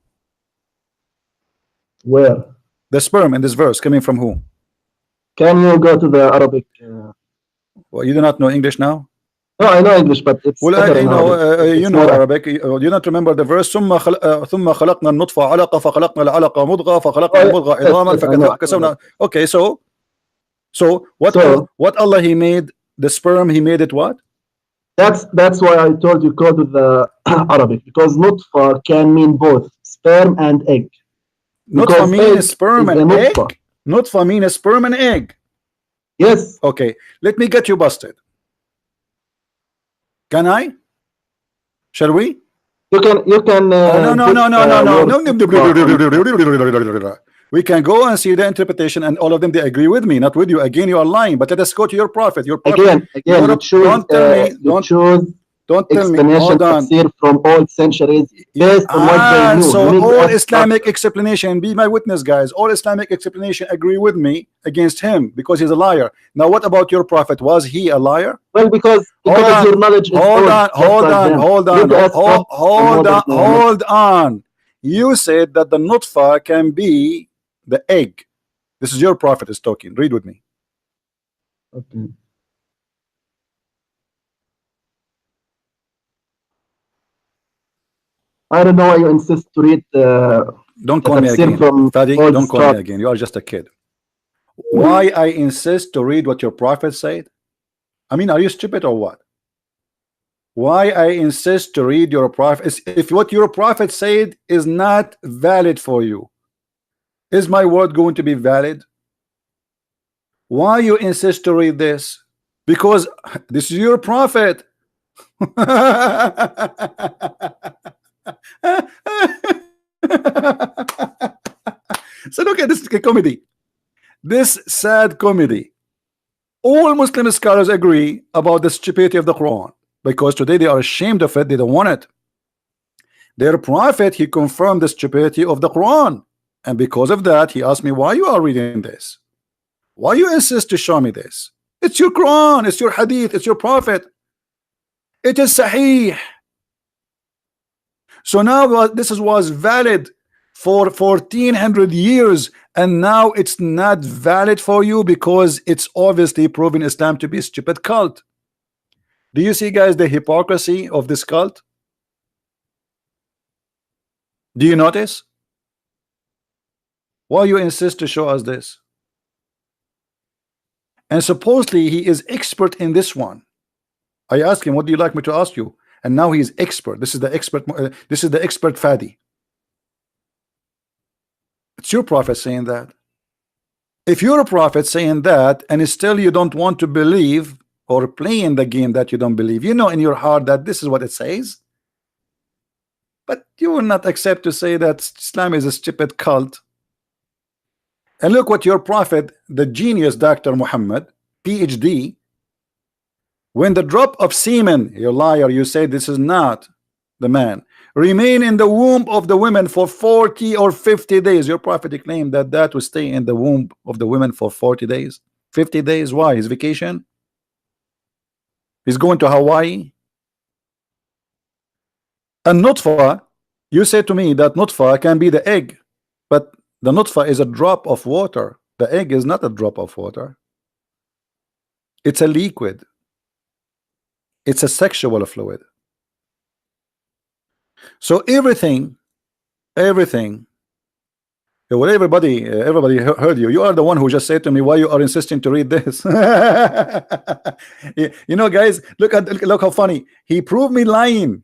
Where? The sperm in this verse coming from who? Can you go to the Arabic? Well, you do not know English now? No, I know English, but it's Well, better in Arabic. you know Arabic. You not remember the verse. ثم خلقنا النطفة علقة فخلقنا العلقة مضغة فخلقنا المضغة عظاما فكسونا. Okay, so what Allah He made the sperm? He made it what? That's why I told you go to the Arabic, because nutfa can mean both sperm and egg. Nutfa means sperm and egg. Nutfa. Nutfa means sperm and egg. Yes. Okay, let me get you busted. Can I? Shall we? You can. No. We can go and see the interpretation, and all of them they agree with me, not with you. Again, you are lying. But let us go to your prophet. Your prophet. Again, you choose. Don't tell me. Hold on. From all centuries based on what they knew. So all Islamic explanation, be my witness, guys. All Islamic explanation agree with me against him because he's a liar. Now, what about your prophet? Was he a liar? Well, because your knowledge is hold on. You said that the nutfa can be the egg. This is your prophet is talking. Read with me. Okay. I don't know why you insist to read. Don't call me again, Fadi. Don't call me again. You are just a kid. Why I insist to read what your prophet said? I mean, are you stupid or what? Why I insist to read your prophet? If what your prophet said is not valid for you, is my word going to be valid? Why you insist to read this? Because this is your prophet. So look at this comedy, this sad comedy. All Muslim scholars agree about the stupidity of the Quran because today they are ashamed of it. They don't want it. Their prophet, he confirmed the stupidity of the Quran, and because of that he asked me, why you are reading this? Why you insist to show me this? It's your Quran, it's your hadith, it's your prophet, it is sahih. So now this was valid for 1400 years, and now it's not valid for you because it's obviously proven Islam to be a stupid cult. Do you see, guys, the hypocrisy of this cult? Do you notice? Why you insist to show us this? And supposedly he is expert in this one. I asked him, what do you like me to ask you? And now he is expert. This is the expert. This is the expert Fadi. It's your prophet saying that. If you're a prophet saying that, and still you don't want to believe or playing the game that you don't believe, you know in your heart that this is what it says, but you will not accept to say that Islam is a stupid cult. And look what your prophet, the genius Dr. Muhammad, PhD, when the drop of semen, you liar, you say this is not the man, remain in the womb of the women for 40 or 50 days. Your prophet claimed that that will stay in the womb of the women for 40 days, 50 days. Why? His vacation? He's going to Hawaii? And nutfa, you say to me that nutfa can be the egg, but the nutfa is a drop of water. The egg is not a drop of water. It's a liquid. It's a sexual fluid. So everything, well, everybody heard you. You are the one who just said to me, why you are insisting to read this? You know, guys, look how funny. He proved me lying.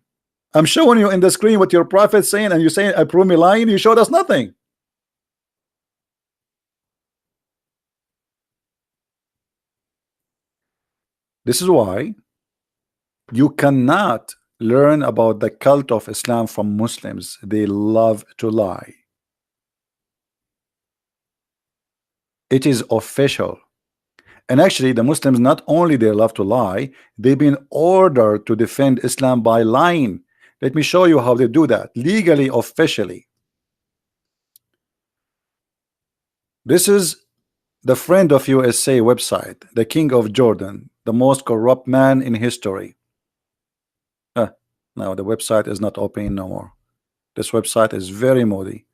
I'm showing you in the screen what your prophet's saying, and you saying I prove me lying. You showed us nothing. This is why you cannot learn about the cult of Islam from Muslims. They love to lie. It is official. And actually the Muslims, not only they love to lie, they've been ordered to defend Islam by lying. Let me show you how they do that legally, officially. This is the Friend of USA website, the King of Jordan, the most corrupt man in history. Now the website is not open no more. This website is very moody.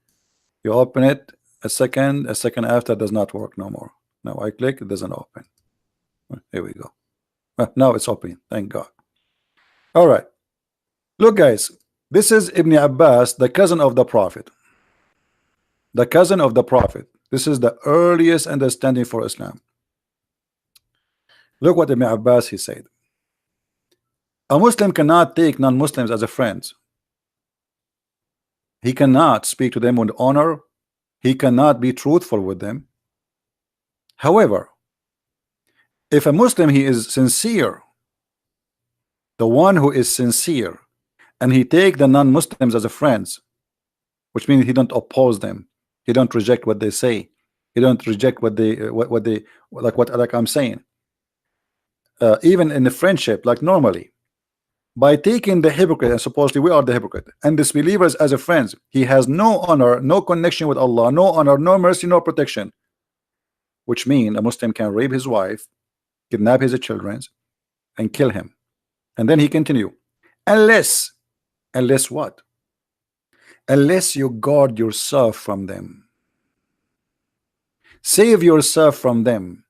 You open it a second after, does not work no more. Now I click, it doesn't open. Here we go. Now it's open, thank God. All right, look, guys, this is Ibn Abbas, the cousin of the Prophet. The cousin of the Prophet. This is the earliest understanding for Islam. Look what Ibn Abbas he said. A Muslim cannot take non-Muslims as a friend. He cannot speak to them with honor. He cannot be truthful with them. However, if a Muslim, he is sincere, the one who is sincere, and he take the non-Muslims as a friends, which means he don't oppose them, he don't reject what they say, he don't reject what they like I'm saying, even in the friendship, like normally, by taking the hypocrite, and supposedly we are the hypocrite, and disbelievers as a friends, he has no honor, no connection with Allah, no honor, no mercy, no protection. Which means a Muslim can rape his wife, kidnap his children, and kill him. And then he continue, unless what? Unless you guard yourself from them, save yourself from them,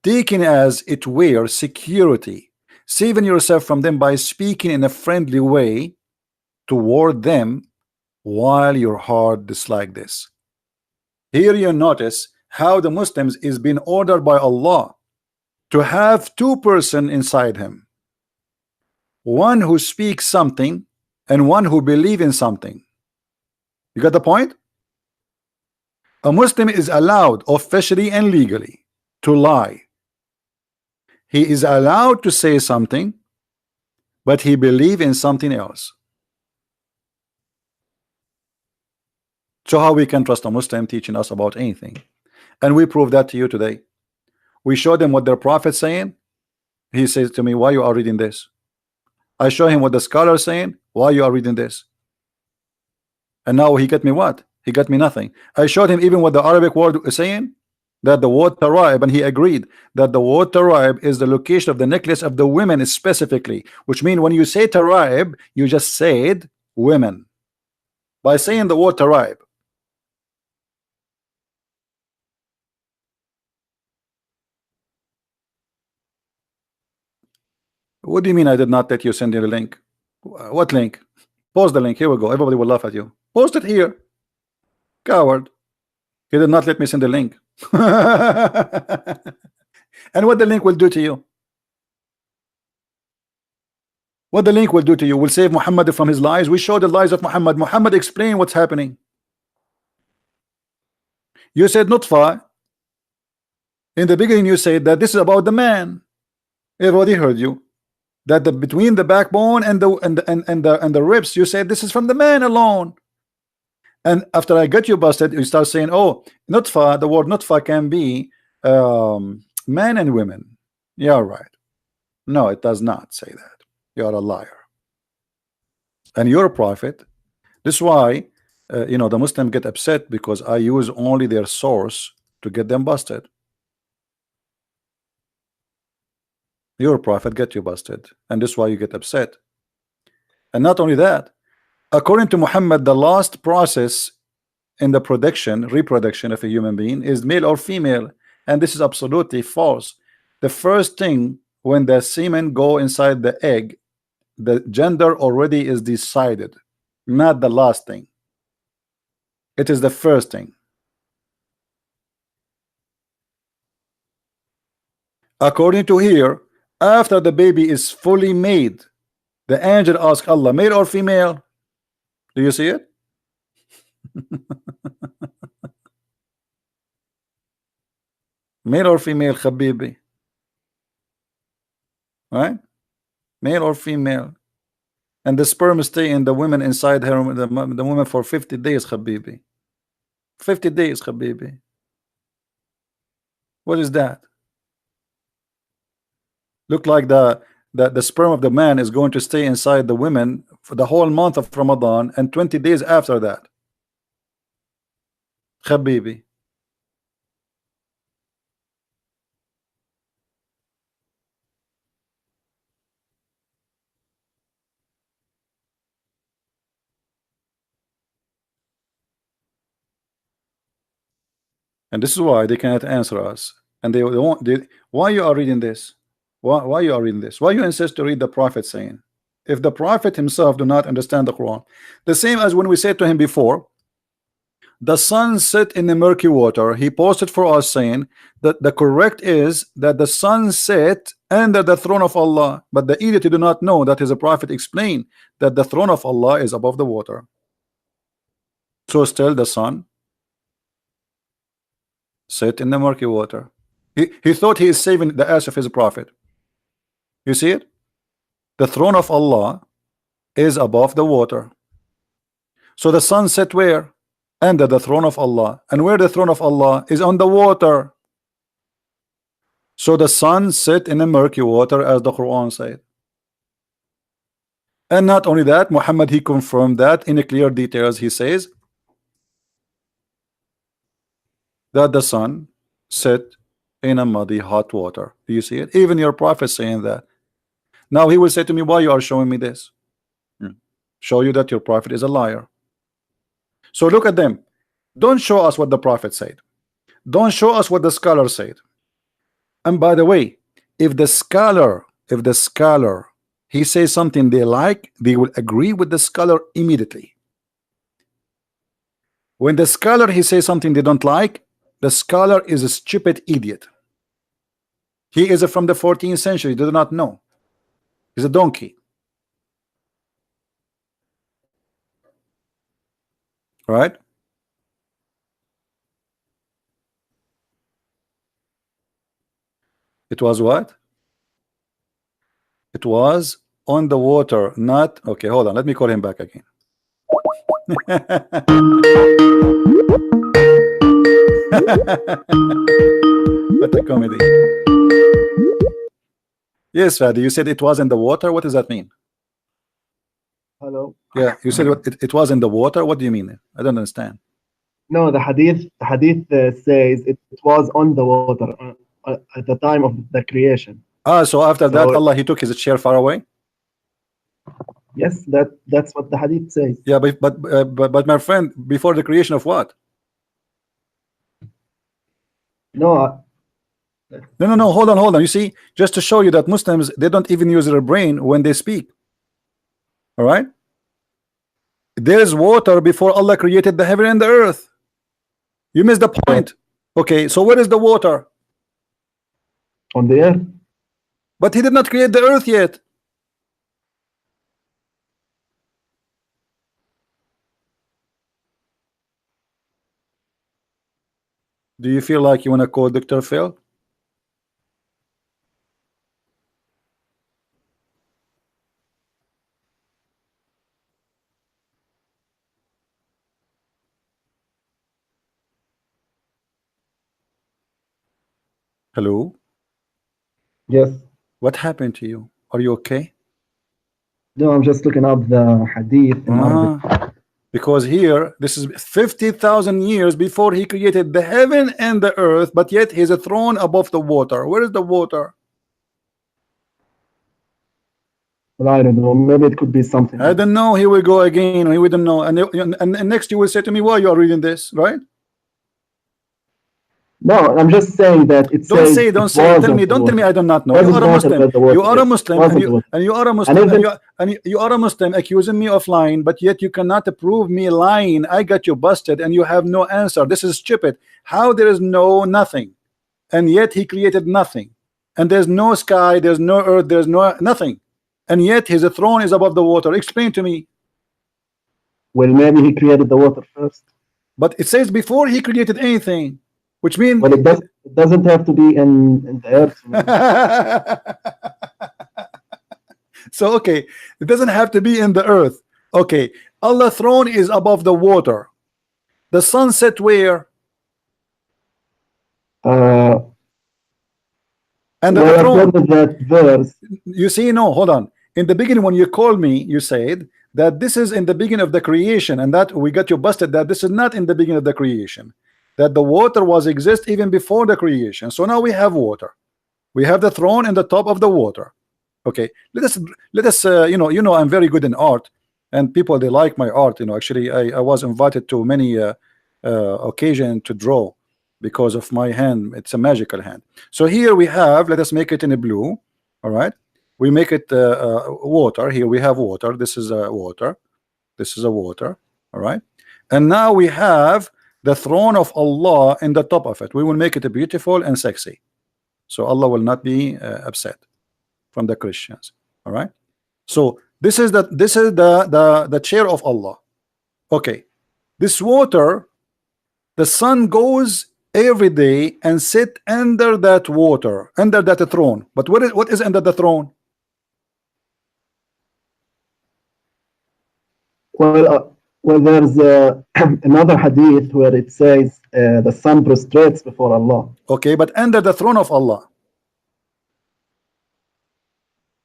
taking as it were security, saving yourself from them by speaking in a friendly way toward them while your heart dislike this. Here you notice how the Muslims is being ordered by Allah to have two persons inside him, one who speaks something and one who believe in something. You got the point? A Muslim is allowed officially and legally to lie. He is allowed to say something, but he believes in something else. So how we can trust a Muslim teaching us about anything? And we prove that to you today. We show them what their prophet saying. He says to me, why you are reading this? I show him what the scholar is saying. Why you are reading this? And now he got me what? He got me nothing. I showed him even what the Arabic word is saying, that the word tara'ib, and he agreed that the word tara'ib is the location of the necklace of the women specifically, which means when you say tara'ib, you just said women by saying the word tara'ib. What do you mean I did not let you send you the link? What link? Post the link. Here we go. Everybody will laugh at you. Post it here. Coward. He did not let me send the link. And what the link will do to you? What the link will do to you? Will save Muhammad from his lies. We show the lies of Muhammad. Muhammad explain what's happening. You said nutfa. In the beginning you said that this is about the man. Everybody heard you. That between the backbone and the ribs, you said this is from the man alone. And after I got you busted, you start saying, oh, nutfa, the word nutfa can be men and women. Yeah, right. No, it does not say that. You are a liar. And you're a prophet. This is why you know, the Muslims get upset because I use only their source to get them busted. Your prophet get you busted, and this is why you get upset. And not only that, according to Muhammad, the last process in the reproduction of a human being is male or female, and this is absolutely false. The first thing, when the semen go inside the egg, the gender already is decided, not the last thing. It is the first thing. According to here, after the baby is fully made, the angel asks Allah, male or female? Do you see it? Male or female, Habibi? Right? Male or female? And the sperm stay in the woman inside her, the woman for 50 days, Habibi. 50 days, Habibi. What is that? Look like the sperm of the man is going to stay inside the women for the whole month of Ramadan and 20 days after that. Habibi. And this is why they cannot answer us. And they won't. Why you are reading this? Why you are reading this? Why you insist to read the prophet saying? If the prophet himself do not understand the Quran, the same as when we said to him before, the sun set in the murky water. He posted for us saying that the correct is that the sun set under the throne of Allah, but the idiot do not know that his prophet explained that the throne of Allah is above the water. So still the sun set in the murky water. He thought he is saving the ass of his prophet. You see it? The throne of Allah is above the water. So the sun set where? Under the throne of Allah. And where the throne of Allah is on the water. So the sun set in the murky water, as the Quran said. And not only that, Muhammad, he confirmed that in a clear details. He says that the sun set in a muddy hot water. Do you see it? Even your prophet saying that. Now he will say to me, why you are showing me this? Show you that your prophet is a liar. So look at them. Don't show us what the prophet said. Don't show us what the scholar said. And by the way, if the scholar he says something they like, they will agree with the scholar immediately. When the scholar he says something they don't like, the scholar is a stupid idiot. He is from the 14th century. They do not know. He's a donkey. Right? It was what? It was on the water, not okay. Hold on, let me call him back again. What a comedy. Yes, Fadi, you said it was in the water. What does that mean? Hello. Yeah, you said it was in the water. What do you mean? I don't understand. No, the hadith says it was on the water at the time of the creation. So after that, So Allah, he took his chair far away. yes, that's what the hadith says. Yeah, but my friend, before the creation of what? No, No. Hold on. You see, just to show you that Muslims, they don't even use their brain when they speak. All right. There's water before Allah created the heaven and the earth. You missed the point. Okay, so where is the water? on the earth. But he did not create the earth yet. Do you feel like you want to call Dr. Phil? Hello? Yes. What happened to you? Are you okay? No, I'm just looking up the hadith in Arabic. Because here, this is 50,000 years before he created the heaven and the earth, but yet he's a throne above the water. Where is the water? Well, I don't know. Maybe it could be something. I don't know. Here we go again. We don't know. And next you will say to me, why you are reading this, right? No, I'm just saying that it Don't says say, it don't say. Tell me, wasn't don't tell me water. I do not know. Wasn't You are a water, Muslim. but the water. You are a It Muslim, wasn't water. and you are a And Muslim, even and you are a Muslim accusing me of lying, but yet you cannot prove me lying. I got you busted, and you have no answer. This is stupid. How there is no nothing, and yet he created nothing, and there's no sky, there's no earth, there's no nothing, and yet his throne is above the water. Explain to me. well, maybe he created the water first. But it says before he created anything, which means Well, it doesn't have to be in the earth. You know. So okay, it doesn't have to be in the earth. Okay, Allah's throne is above the water. The sun set where? And the Well, throne. according to that verse, You see, no, hold on. In the beginning, when you called me, you said that this is in the beginning of the creation, and that we got you busted that this is not in the beginning of the creation. That the water was exist even before the creation. So now we have water. We have the throne in the top of the water. Okay, let us you know I'm very good in art, and people they like my art. You know, actually I was invited to many occasion to draw because of my hand. It's a magical hand. So here we have, let us make it in a blue. All right, we make it water. Here we have water. This is a water. This is a water. All right, and now we have the throne of Allah in the top of it. We will make it beautiful and sexy, so Allah will not be upset from the Christians. All right, so this is the chair of Allah. Okay, this water, the sun goes every day and sit under that water, under that throne. But what is under the throne? well, there's another hadith where it says the sun prostrates before Allah. Okay, but under the throne of Allah.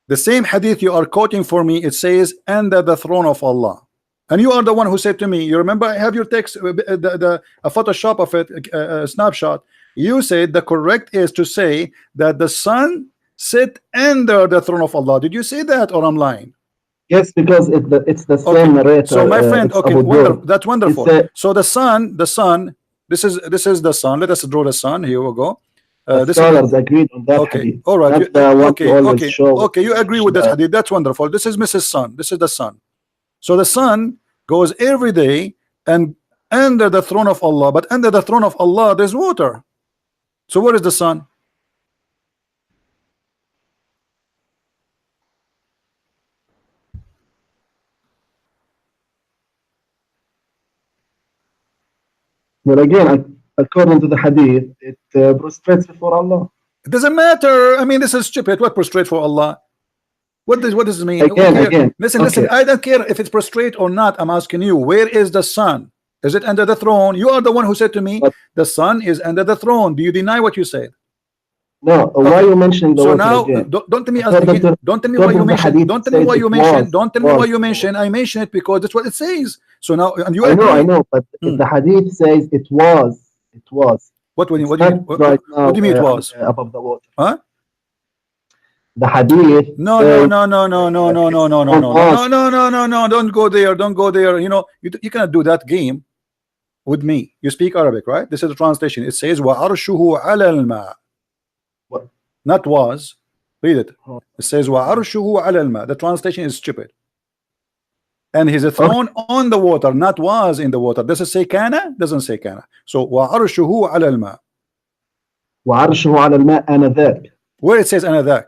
The same hadith you are quoting for me, it says under the throne of Allah, and you are the one who said to me, you remember, I have your text, a Photoshop of it, a snapshot. You said the correct is to say that the sun sit under the throne of Allah. Did you say that, or I'm lying? Yes, because it's the same narrator. So my friend, okay, that's wonderful. So the sun, this is the sun. Let us draw the sun. Here we go. The scholars agreed on that okay, hadith. all right. Okay, you agree with that hadith. That's wonderful. This is Mrs. Sun. This is the sun. So the sun goes every day and under the throne of Allah, but under the throne of Allah there's water. So where is the sun? But again, according to the hadith, it prostrates before Allah. It doesn't matter. I mean, this is stupid. What prostrate for Allah? What does it mean? Again. Listen. I don't care if it's prostrate or not. I'm asking you, where is the sun? Is it under the throne? You are the one who said to me the sun is under the throne. Do you deny what you said? No, why Okay. you mentioning the So water now, again? don't tell me According again. to- Don't tell me why according you to the mentioned. hadith, Don't tell me says why you it mentioned. was, Don't tell me why was. you mentioned. I mention it because that's what it says. So now, and you I agree. know, but Hmm. the hadith says it was. It was. What do you It's what do you not mean? What, right what now do you mean it was? above the water. Huh? The hadith No, says no, no, no, no, no, no, no, no, no, no, was. no, no, no, no, no. Don't go there. Don't go there. You know, you cannot do that game with me. You speak Arabic, right? This is the translation. It says وَعَرْشُهُ عَلَى الْمَاءِ. What? Not was. Read it. Oh. It says وَعَرْشُهُ عَلَى الْمَاءِ. The translation is stupid. And his throne on the water, not was in the water. Does it say kana? Doesn't say kana. So وَعَرْشُهُ عَلى الْمَاءِ. وعرشه على الماء آنذاك. Where it says أنذاك.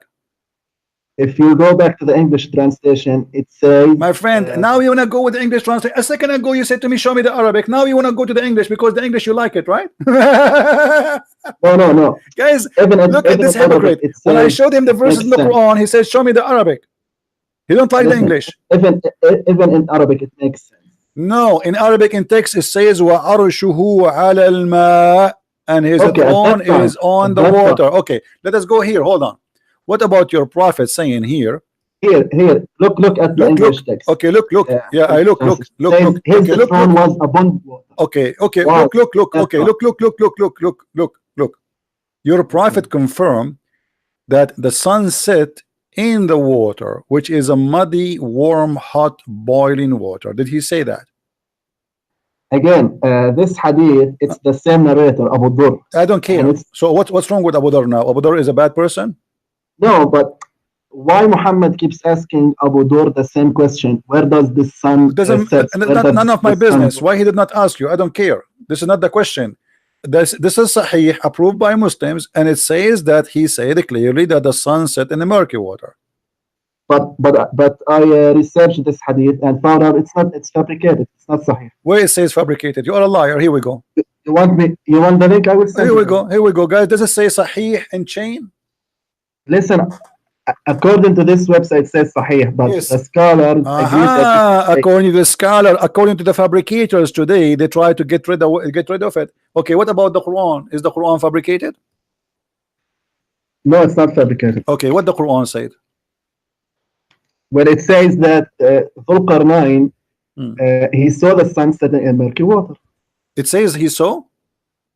If you go back to the English translation, it says. My friend, now you wanna go with the English translation. A second ago you said to me, show me the Arabic. Now you wanna go to the English because the English you like it, right? No. Guys, Even look at this hypocrite. When I showed him the verses in the Quran, he says, show me the Arabic. He don't like the English. Even in Arabic, it makes sense. No, in Arabic in text it says وَعَرْشُهُ عَلَى الْمَاءِ, and his throne is on the water. Okay, let us go here. Hold on. What about your prophet saying here? Here, look at the English text. Okay, look. Yeah, I look. His Okay, throne was upon water. Okay, Wow. look. Okay, look. Your prophet confirmed that the sun set in the water, which is a muddy, warm, hot, boiling water. Did he say that? Again, this hadith, it's the same narrator, Abu Dhur. I don't care. So what's wrong with Abu Dhur now? Abu Dhur is a bad person? No, but why Muhammad keeps asking Abu Dhur the same question? Where does the sun set? None of my business. Why he did not ask you? I don't care. This is not the question. This is Sahih, approved by Muslims, and it says that he said clearly that the sun set in the murky water. But I researched this hadith and found out it's fabricated. It's not Sahih. Where it says fabricated? You are a liar. Here we go. You want the link? I will send you. Here we go, guys. Does it say Sahih in chain? Listen, according to this website, it says Sahih, but the scholars agree that according to the scholar, according to the fabricators today, they try to get rid of it. Okay, what about the Quran? Is the Quran fabricated? No, it's not fabricated. Okay, what the Quran said? When it says that Dhul-Qarnayn, he saw the sun setting in murky water. It says he saw?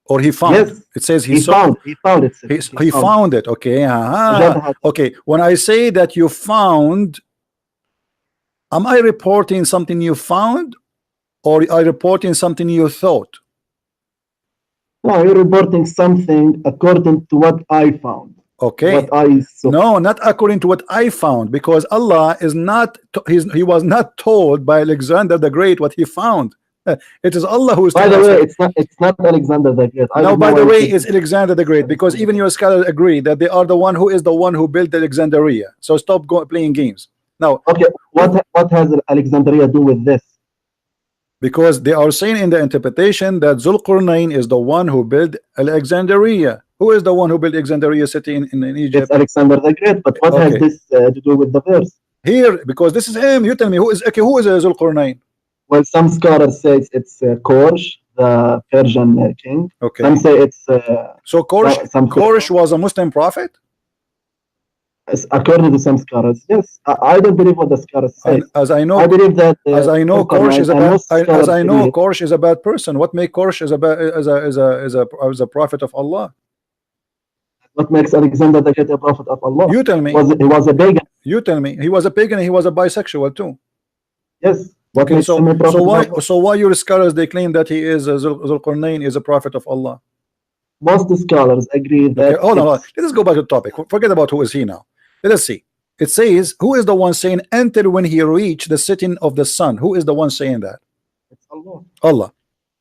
Or he found? Yes. It says he found it. He found it. Okay. Okay. When I say that you found, am I reporting something you found, or are I reporting something you thought? No, you're reporting something according to what I found. Okay. What I saw. No, not according to what I found, because Allah is not. He was not told by Alexander the Great what he found. It is Allah who is. By the way, it's not Alexander the Great. No, by the way, it's Alexander the Great, because even your scholars agree that they are the one who built Alexandria. So stop playing games. Now, okay, what has Alexandria do with this? Because they are saying in the interpretation that Zulqarnain is the one who built Alexandria. Who is the one who built Alexandria city in Egypt? It's Alexander the Great. But what has this to do with the verse? Here, because this is him. You tell me who is Zulqarnain? Well, some scholars say it's Korosh, the Persian king. Okay. Some say it's. So Korosh was a Muslim prophet? According to some scholars, yes. I don't believe what the scholars say. As I know, I believe that. As I know, Korosh is a bad. As I know, Korosh is a bad person. What makes Korosh as a prophet of Allah? What makes Alexander the Great a prophet of Allah? You tell me. He was a pagan. You tell me. He was a pagan. And he was a bisexual too. Yes. Okay, so why your scholars they claim that he is Zulqarnain is a prophet of Allah? Most scholars agree that. Okay, hold on. Let us go back to the topic. Forget about who is he now. Let us see. It says, who is the one saying, enter when he reached the setting of the sun? Who is the one saying that? It's Allah. Allah.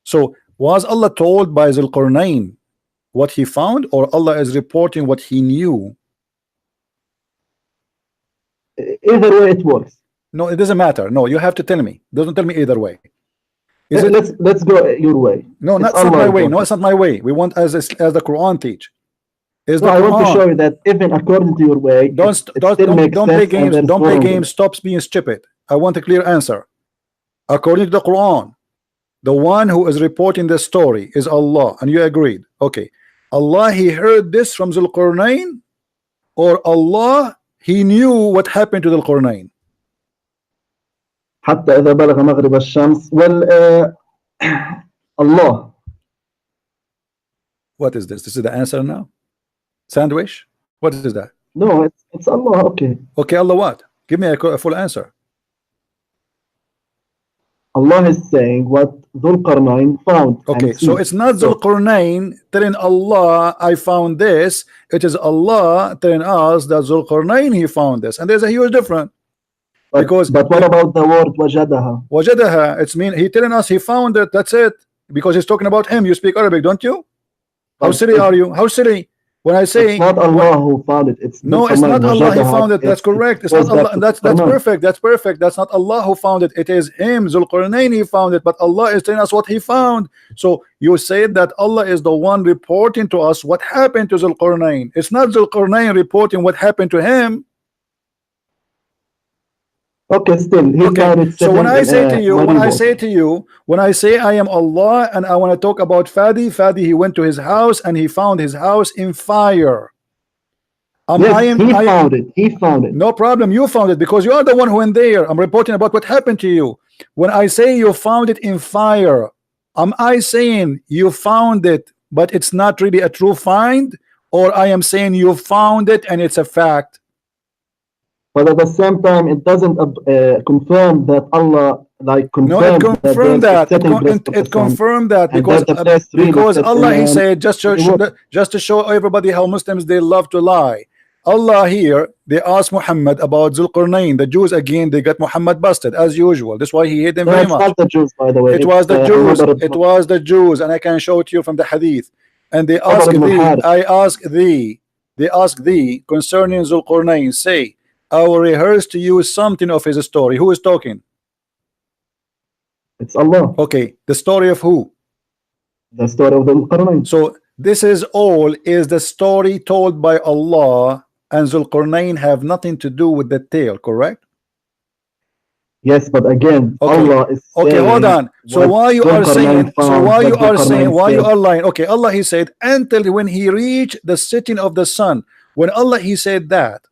So was Allah told by Zulqarnain what he found, or Allah is reporting what he knew? Either way, it works. No, it doesn't matter. No, you have to tell me. Doesn't tell me either way. Let's go your way. No, it's not my way. No, it's not my way. We want as the Quran teach. I want to show you that even according to your way, don't play games. Don't play games. Stop being stupid. I want a clear answer. According to the Quran, the one who is reporting the story is Allah, and you agreed. Okay. Allah he heard this from Dhul Qarnayn, or Allah he knew what happened to Dhul Qarnayn? حتى إذا بلغ مغرب الشمس. Well, Allah. What is this? This is the answer now? Sandwich? What is that? No, it's Allah. Okay. Okay, Allah what? Give me a full answer. Allah is saying what Dhul Qarnayn found. Okay, so it's not Dhul Qarnayn telling Allah I found this. It is Allah telling us that Dhul Qarnayn he found this, and there's a huge difference. But what about the word wajadaha? Wajadaha, it's mean he telling us he found it. That's it. Because he's talking about him. You speak Arabic, don't you? How silly are you? How silly? When I say it's not Allah who found it. It's no, it's not Allah who found it. That's correct. It's not Allah. That's perfect. That's perfect. That's not Allah who found it. It is him, Dhul Qarnayn, he found it. But Allah is telling us what he found. So you said that Allah is the one reporting to us what happened to Dhul Qarnayn. It's not Dhul Qarnayn reporting what happened to him. Okay, still. Okay. So when I say to you, when I say I am Allah and I want to talk about Fadi, he went to his house and he found his house in fire. He found it. He found it. No problem. You found it because you are the one who went there. I'm reporting about what happened to you. When I say you found it in fire, am I saying you found it, but it's not really a true find, or I am saying you found it and it's a fact? But at the same time, it doesn't confirm that Allah confirmed. No, it confirmed that. It confirmed that because Allah he said just to show everybody how Muslims they love to lie. Allah here they asked Muhammad about Dhul Qarnayn. The Jews again they got Muhammad busted as usual. That's why he hate them very much. Not the Jews, by the way. It was the Jews. It was the Jews, and I can show it to you from the Hadith. And they asked thee. They asked thee concerning Dhul Qarnayn. Say, I will rehearse to you something of his story. Who is talking? It's Allah. Okay, the story of who? The story of Dhul Qarnayn. So this is all is the story told by Allah, and Dhul Qarnayn have nothing to do with the tale, correct? Yes, but again, Allah is okay. Hold on. So why you are saying? So why you are saying? Why you are lying? Okay, Allah he said until when he reached the setting of the sun. When Allah he said that.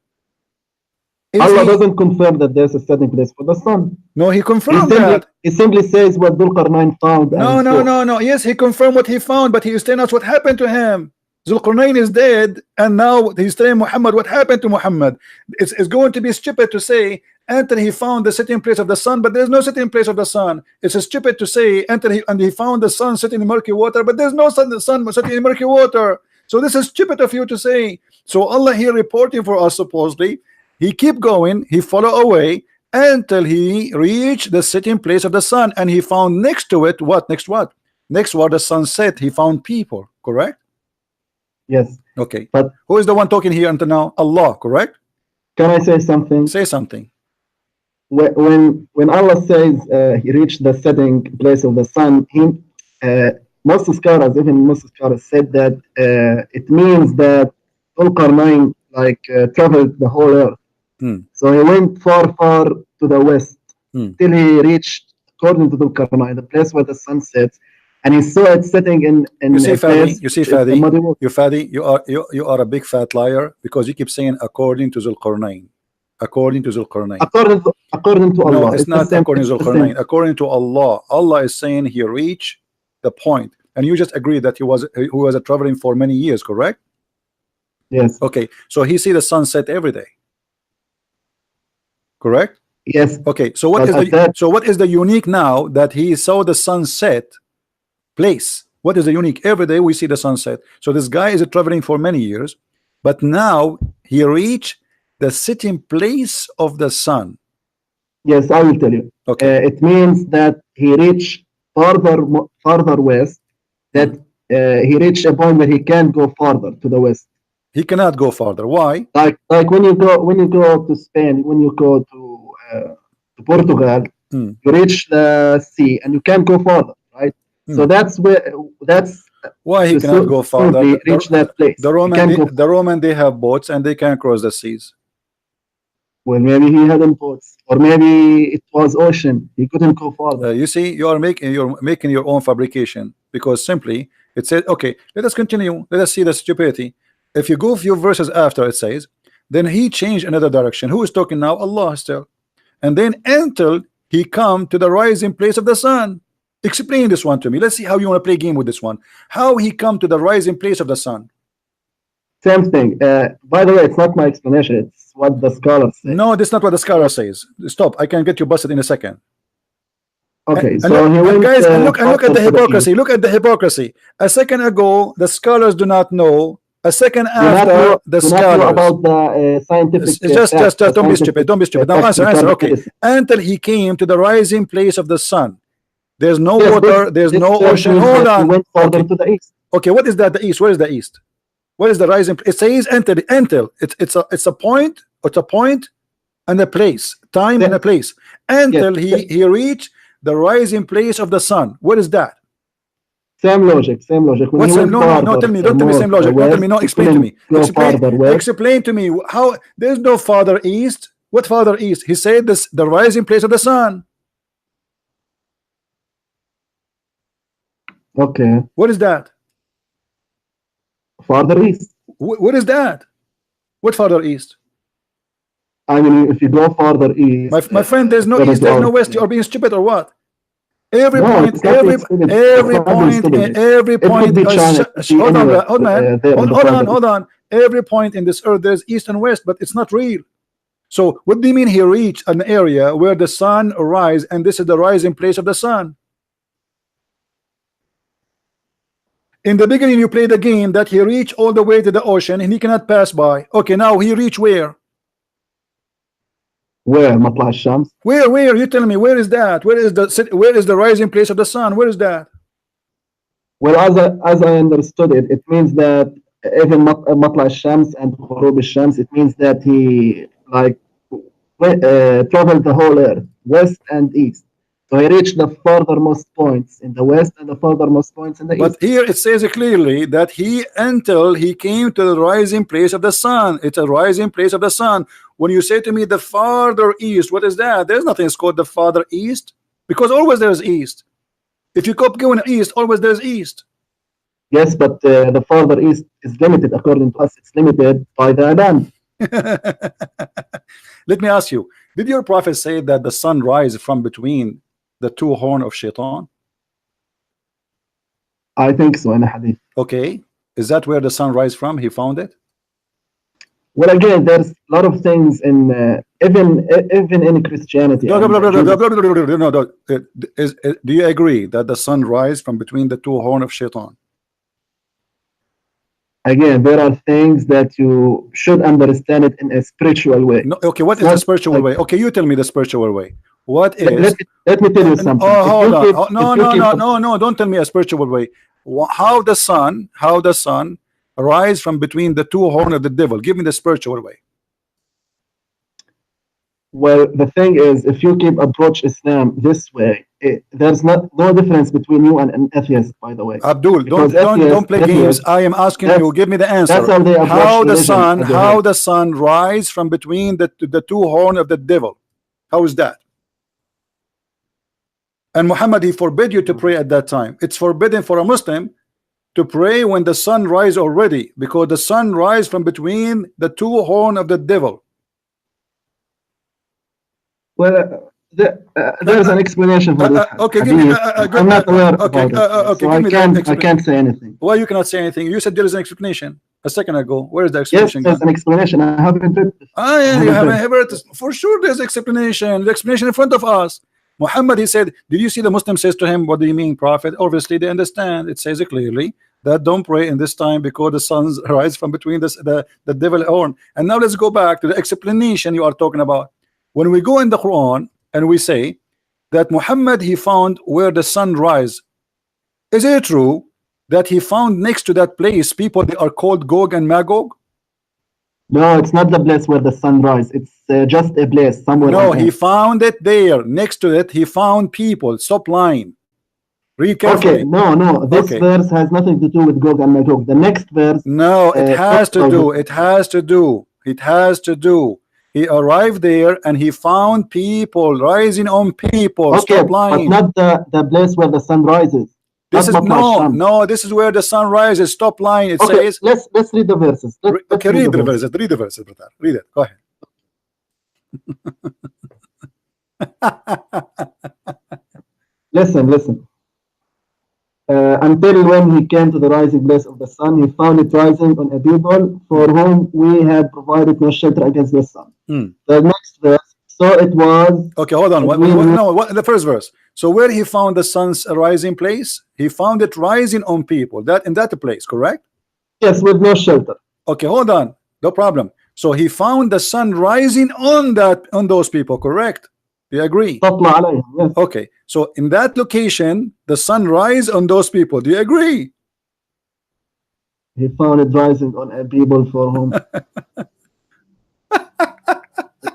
Allah doesn't confirm that there's a setting place for the sun. No, he confirmed that. He simply says what Dhul Qarnayn found. No. Yes, he confirmed what he found, but he is telling us what happened to him. Dhul Qarnayn is dead, and now he's telling Muhammad what happened to Muhammad. It's going to be stupid to say until he found the setting place of the sun, but there's no setting place of the sun. It's stupid to say until he found the sun sitting in murky water, but there's no sun sitting in murky water. So this is stupid of you to say. So Allah here reporting for us supposedly. He keep going, he follow away until he reached the sitting place of the sun, and he found next to it what? Next what? Next where the sun set, he found people, correct? Yes. Okay. But who is the one talking here until now? Allah, correct? Can I say something? Say something. When Allah says he reached the setting place of the sun, most scholars, even most scholars said that it means that Dhul Qarnayn traveled the whole earth. So he went far to the west till he reached, according to Dhul Qarnayn, the place where the sun sets, and he saw it setting in you see Fadi, you are a big fat liar because you keep saying according to Dhul Qarnayn. According to Dhul Qarnayn. According to Allah. No, it's not according to Dhul Qarnayn. According to Allah. Allah is saying he reached the point, and you just agreed that he was traveling for many years, correct? Yes. Okay, so he see the sunset every day. Correct? Yes. Okay, so what is the unique now that he saw the sunset place? What is the unique? Every day we see the sunset. So this guy is traveling for many years, but now he reached the sitting place of the sun. Yes, I will tell you. Okay. It means that he reached farther west, that he reached a point where he can't go farther to the west. He cannot go farther. Why? Like when you go to Spain, when you go to Portugal, you reach the sea and you can't go farther, right? So that's why he cannot go farther. Reach that place. The Roman they have boats and they can cross the seas. Well, maybe he hadn't boats, or maybe it was ocean. He couldn't go farther. You see, you're making your own fabrication, because simply It said, okay, let us continue. Let us see the stupidity. If you go a few verses after, it says, then he changed another direction. Who is talking now? Allah still. And then until he come to the rising place of the sun. Explain this one to me. Let's see how you want to play game with this one. How he come to the rising place of the sun. Same thing. By the way, it's not my explanation. It's what the scholar says. No, that's not what the scholar says. Stop. I can get you busted in a second. Okay, so look, he went, guys, and look at the hypocrisy. east. Look at the hypocrisy. A second ago, the scholars do not know. A second Do not after, know- the do not know scholars. about the scientific. Just don't be scientific, stupid. Don't be stupid. Now answer. technical Okay. medicine. Until he came to the rising place of the sun. There's no Yes, water. There's this no church ocean. means Hold that he on. went further Okay. to the east. Okay. What is that? The east. Where is the east? What is the rising? It says until. It's a point. It's a point and a place. Time and a place. Until he reached the rising place of the sun. What is that? Same logic. Same logic. When What's he same? went No, farther, tell me. Don't tell me same north, logic. Don't tell me. No, west, explain to me. go farther west. Explain to me how there's no farther east. What farther east? He said this the rising place of the sun. Okay, What is that? farther east. What is that? What farther east? I mean, if you go farther east, My friend, there's no east, there's no west. You are being stupid or what? Every No, point, it's not every being stupid. every It's not being point, stupid. every It could point. be China, it could be Hold on, anywhere, hold on, there on the farther hold on. Every point in this earth, there's east and west, but it's not real. So what do you mean he reached an area where the sun rise, and this is the rising place of the sun? In the beginning, you play the game that he reached all the way to the ocean and he cannot pass by. Okay, now he reached where? Where Matla Shams? Where? You tell me. Where is that? Where is the rising place of the sun? Where is that? Well, as I understood it, it means that even Matla Shams and Ghurub Shams, it means that he like traveled the whole earth, west and east. So he reached the furthermost points in the west and the furthermost points in the But east. here it says clearly that until he came to the rising place of the sun. It's a rising place of the sun. When you say to me the farther east, what is that? There's nothing called the farther east, because always there's east. If you keep going east, always there's east. Yes, but the further east is limited according to us. It's limited by the land. Let me ask you, did your prophet say that the sun rises from between the two horns of Shaitan? I think so in a hadith. Okay, is that where the sun rises from? He found it. Well, again, there's a lot of things in even in Christianity. No, and do you agree that the sun rises from between the two horns of Shaitan? Again, there are things that you should understand it in a spiritual way. No, okay, what is the spiritual way? Okay, you tell me the spiritual way. What is? Let me tell you something. Oh, If hold you on. keep- Oh, if you keep- no, don't tell me a spiritual way. How the sun rise from between the two horns of the devil? Give me the spiritual way. Well, the thing is, if you keep approach Islam this way, there's no difference between you and an atheist, by the way. Abdul, Because don't play games. atheists- I am asking you. Give me the answer. That's how they approach How the religion sun? as a How whole. the sun rise from between the two horns of the devil? How is that? And Muhammad, he forbid you to pray at that time. It's forbidden for a Muslim to pray when the sun rise already, because the sun rise from between the two horns of the devil. Well, there's an explanation for this. Okay, give me. hadith. I'm not aware about Okay, it, okay, so give me I can't say anything. Why you cannot say anything? You said there is an explanation a second ago. Where is the Yes, explanation? there's an explanation. I haven't read this. Ah, yeah, you haven't heard it. For sure, there's explanation. The explanation in front of us. Muhammad, he said, did you see the Muslim says to him, what do you mean, Prophet? Obviously, they understand. It says it clearly that don't pray in this time because the suns rise from between the devil horn. And now let's go back to the explanation you are talking about. When we go in the Quran and we say that Muhammad, he found where the sun rise. Is it true that he found next to that place people they are called Gog and Magog? No, it's not the place where the sun rises. It's just a place somewhere. No, on he earth. found it there. Next to it, he found people. Stop lying. Read carefully. Okay, no. This Okay. verse has nothing to do with Gog and Magog. The next verse. No, it has to talks do. about- It has to do. It has to do. He arrived there and he found people rising on people. Okay, Stop but lying. not the place where the sun rises. This is no. This is where the sun rises. Top line. It says. Let's read the verses. Okay, read the verses. Read the verses, brother. Read it. Go ahead. Listen. Until when he came to the rising place of the sun, he found it rising on a people for whom we had provided no shelter against the sun. The next verse. So it was. Okay, hold on. The first verse. So where he found the sun's rising place, he found it rising on people. That in that place, correct? Yes, with no shelter. Okay, hold on. No problem. So he found the sun rising on those people, correct? Do you agree? Yes. Okay, so in that location, the sun rise on those people. Do you agree? He found it rising on a people for whom.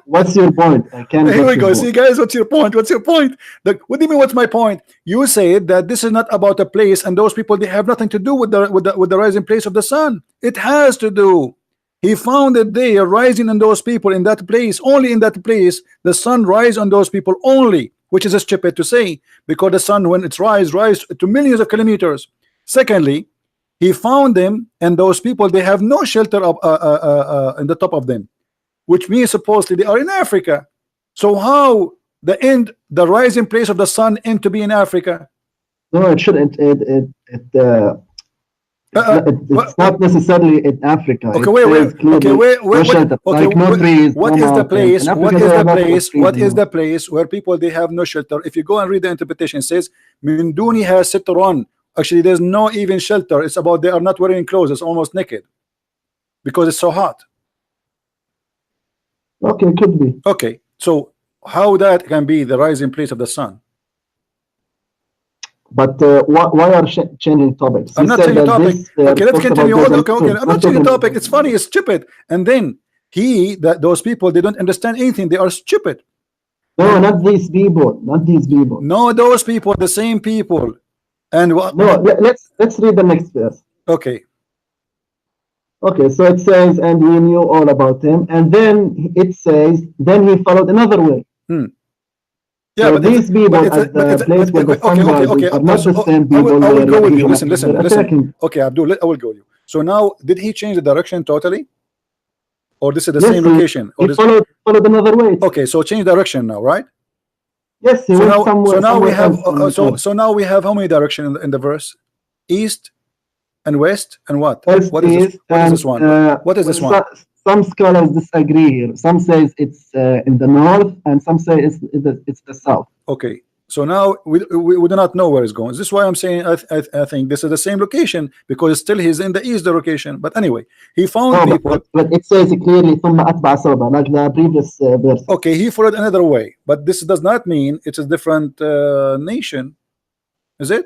What's your point? I can't. Here we go. See, guys, what's your point? What's your point? What do you mean? What's my point? You said that this is not about a place, and those people, they have nothing to do with the rising place of the sun. It has to do. He found it there, rising on those people in that place. Only in that place, the sun rise on those people only, which is stupid to say, because the sun, when it's rise to millions of kilometers. Secondly, he found them, and those people, they have no shelter up in the top of them, which means supposedly they are in Africa. So how the rising place of the sun end to be in Africa? No, it shouldn't. It's not necessarily in Africa. Okay, wait. What is the place? What is the place where people, they have no shelter? If you go and read the interpretation, it says min duniha sitran. Actually, there's no even shelter. It's about they are not wearing clothes. It's almost naked because it's so hot. Okay, could be. Okay, so how that can be the rising place of the sun? But why are changing topics? I'm not changing topic. Okay, let's continue. Okay, I'm not changing topic. It's funny. It's stupid. And then those people, they don't understand anything. They are stupid. No, not these people. Not these people. No, those people, the same people. And what? No, let's read the next verse. Okay. Okay, so it says, and we knew all about him, and then it says, then he followed another way. Yeah, so but these people at the place where the sun rises are not the same people. I will go with you. Listen. Okay, Abdul, I will go with you. So now, did he change the direction totally, or this is the same location? Or he followed another way. Okay, so change direction now, right? Yes. He went somewhere. So now we have. So now we have how many directions in the verse? East and west and what? What is this one? What is this one? Some scholars disagree here. Some says it's in the north, and some say it's the south. Okay, so now we do not know where it's going. This is why I'm saying I think this is the same location, because still he's in the east location. But anyway, he found people. But it says clearly ثم أتبع سببا, like the previous verse. Okay, he followed another way, but this does not mean it's a different nation, is it?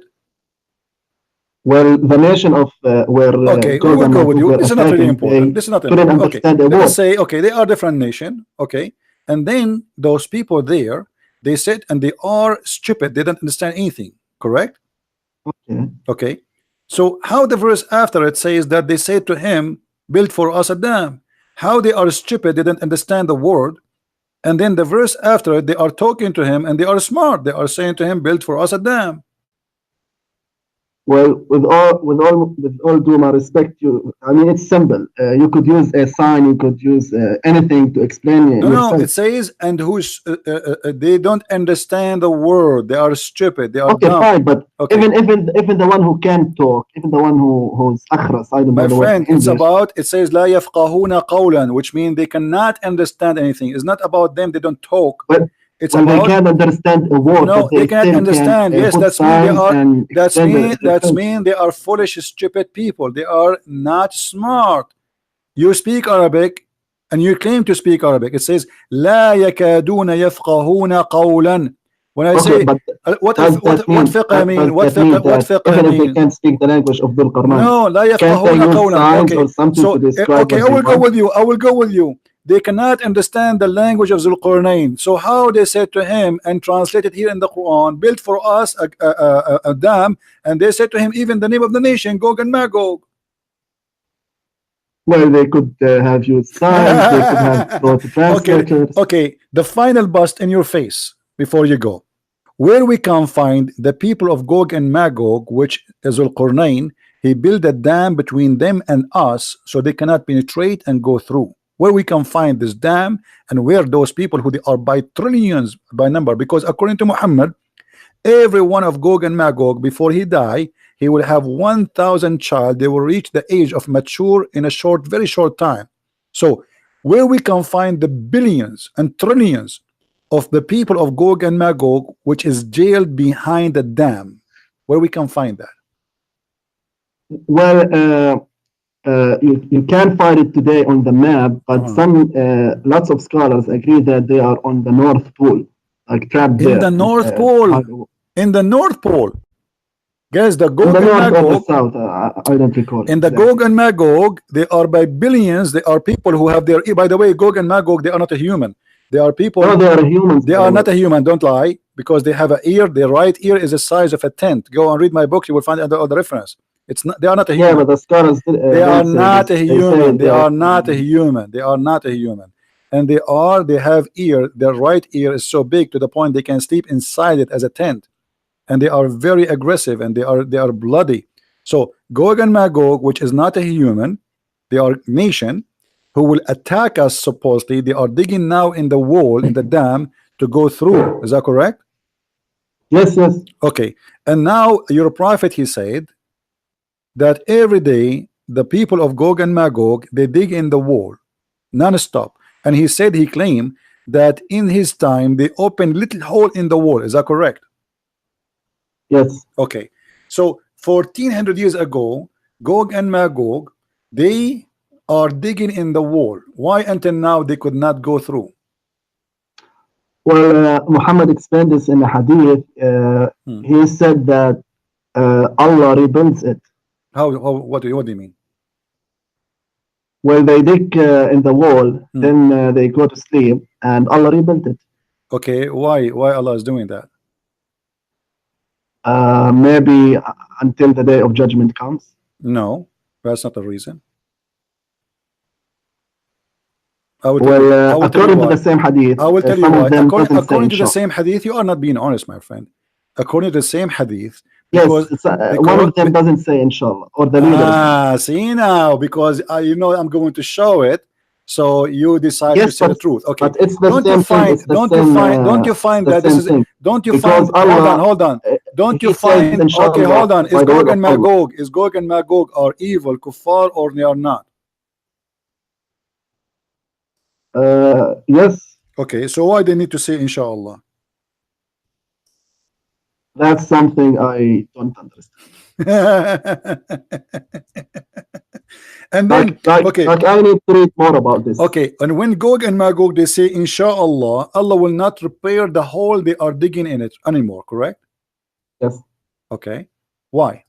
Well, the nation of where okay, we will go with you. This is not really important. This is not important. Okay, let's say okay, they are different nation. Okay, and then those people there, they said, and they are stupid. They don't understand anything. Correct? Okay. Okay. So how the verse after it says that they said to him, "Build for us a dam." How they are stupid? They don't understand the word. And then the verse after it, they are talking to him, and they are smart. They are saying to him, "Build for us a dam." Well, with all due my respect, I mean, it's simple. You could use a sign, you could use anything to explain. No, it says, and who's they don't understand the word. They are stupid. They are dumb. Fine, but even the one who can talk, even the one who's akhras, I don't know. My friend, it's about. It says la yafqahuna qawlan, which means they cannot understand anything. It's not about them. They don't talk. But it's about they can't understand a word. No, they can't understand. Yes, that's mean they are foolish, stupid people. They are not smart. You speak Arabic and you claim to speak Arabic. It says لا يكادون يفقهون قولا. When I say what fiqh mean? What fiqh mean? They can't speak the language of Dhul Qarnayn. No, لا يفقهون قولا. Okay, I will go with you. They cannot understand the language of Zulqarnain. So how they said to him and translated here in the Quran, build for us a dam, and they said to him even the name of the nation, Gog and Magog. Well, they could have used signs, they could have brought translators. Okay, the final bust in your face before you go. where we can find the people of Gog and Magog, which is Al-Qurnayn, he built a dam between them and us so they cannot penetrate and go through. Where we can find this dam and where those people who they are by trillions by number, because according to Muhammad, every one of Gog and Magog before he die, he will have 1,000 child. They will reach the age of mature in a short, very short time. So where we can find the billions and trillions of the people of Gog and Magog, which is jailed behind the dam, where we can find that? Well, you can find it today on the map, but some lots of scholars agree that they are on the North Pole, like trapped there. In the North Pole. In the North Pole. Guys, the Gog in the and north or the Magog, south, I don't recall. in the Gog and Magog, they are by billions. They are people who have their. By the way, Gog and Magog, they are not a human. They are people. No, they are humans. They are not a human. Don't lie, because they have an ear. Their right ear is the size of a tent. Go and read my book. You will find all the reference. It's not. They are not a human. Yeah, but the scholars. They are not a human. They are not a human. They are not a human. And they are. They have ear. Their right ear is so big to the point they can sleep inside it as a tent. And they are very aggressive, and they are bloody. So Gog and Magog, which is not a human, they are nation who will attack us. Supposedly, they are digging now in the wall, in the dam, to go through. Is that correct? Yes, yes. Okay. And now your prophet, he said that every day the people of Gog and Magog, they dig in the wall non-stop. And he said, he claimed that in his time they opened little hole in the wall. Is that correct? Yes. Okay, so 1400 years ago, Gog and Magog, they are digging in the wall. Why until now they could not go through? Well, Muhammad explained this in the hadith. He said that Allah rebuilds it. How what do you mean? Well, they dig in the wall, then they go to sleep, and Allah rebuilt it. Okay, why Allah is doing that? Maybe until the day of judgment comes. No, that's not the reason. Well, according to the same hadith, I will tell you why. According to the same hadith, you are not being honest, my friend. According to the same hadith, yes, one of them doesn't say inshallah, or the leader. See now, because you know I'm going to show it. So you decide to say the truth. Okay. But it's the same thing. Don't you find that this is? Don't you find? Hold on. Don't you find? Okay, hold on. Is Gog and Magog? Is Gog and Magog are evil, kuffar, or they are not? Yes. Okay. So why they need to say inshallah? That's something I don't understand. And then, okay, I need to read more about this. Okay, and when Gog and Magog, they say, inshallah, Allah will not repair the hole they are digging in it anymore, correct? Yes. Okay, why?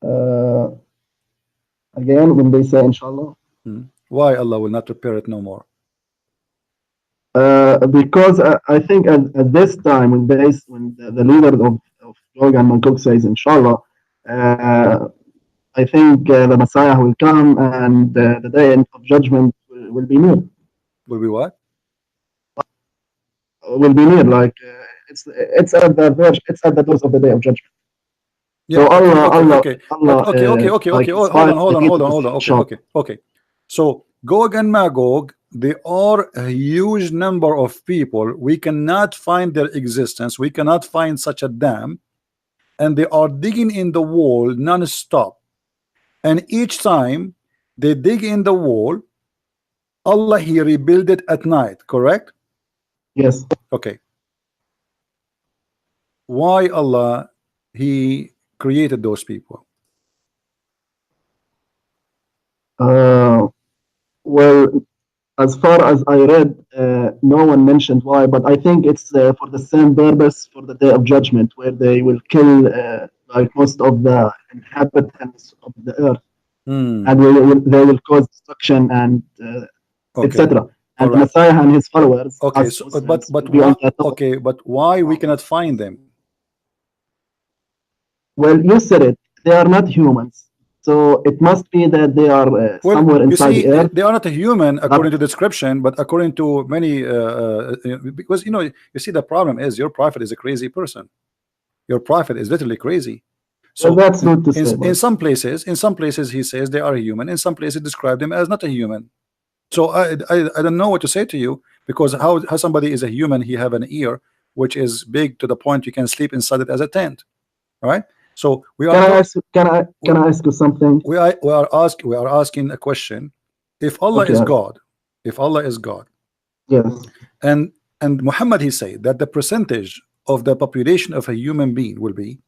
Again, when they say inshallah. Why Allah will not repair it no more? Because I think at this time, when the leader of Gog and Magog says inshallah, I think the Messiah will come, and the day of judgment will be near. Will be what? Will be near, like it's at the verge, it's at the doors of the day of judgment. Yeah, so okay. Hold on. Okay. So Gog and Magog, they are a huge number of people. We cannot find their existence. We cannot find such a dam, and they are digging in the wall non-stop. And each time they dig in the wall, Allah he rebuild it at night, correct? Yes. Okay. Why Allah he created those people? Well, as far as I read, no one mentioned why, but I think it's for the same purpose, for the day of judgment, where they will kill like most of the inhabitants of the earth, and they will cause destruction and etc. And right. Messiah and his followers. Okay, so, but why we cannot find them? Well, you said it. They are not humans. So it must be that they are Well, somewhere you inside see, the earth. they are not a human according to the description, but according to many, because you see, the problem is your prophet is a crazy person. Your prophet is literally crazy. Well, So that's good to say. in some places he says they are human. In some places describe them as not a human. So I don't know what to say to you, because how somebody is a human, he have an ear which is big to the point you can sleep inside it as a tent, right? So we Can I are ask? Can I ask you something? we are asking a question. If Allah Okay. is God, if Allah is God, Yes. and Muhammad, he said that the percentage of the population of a human being will be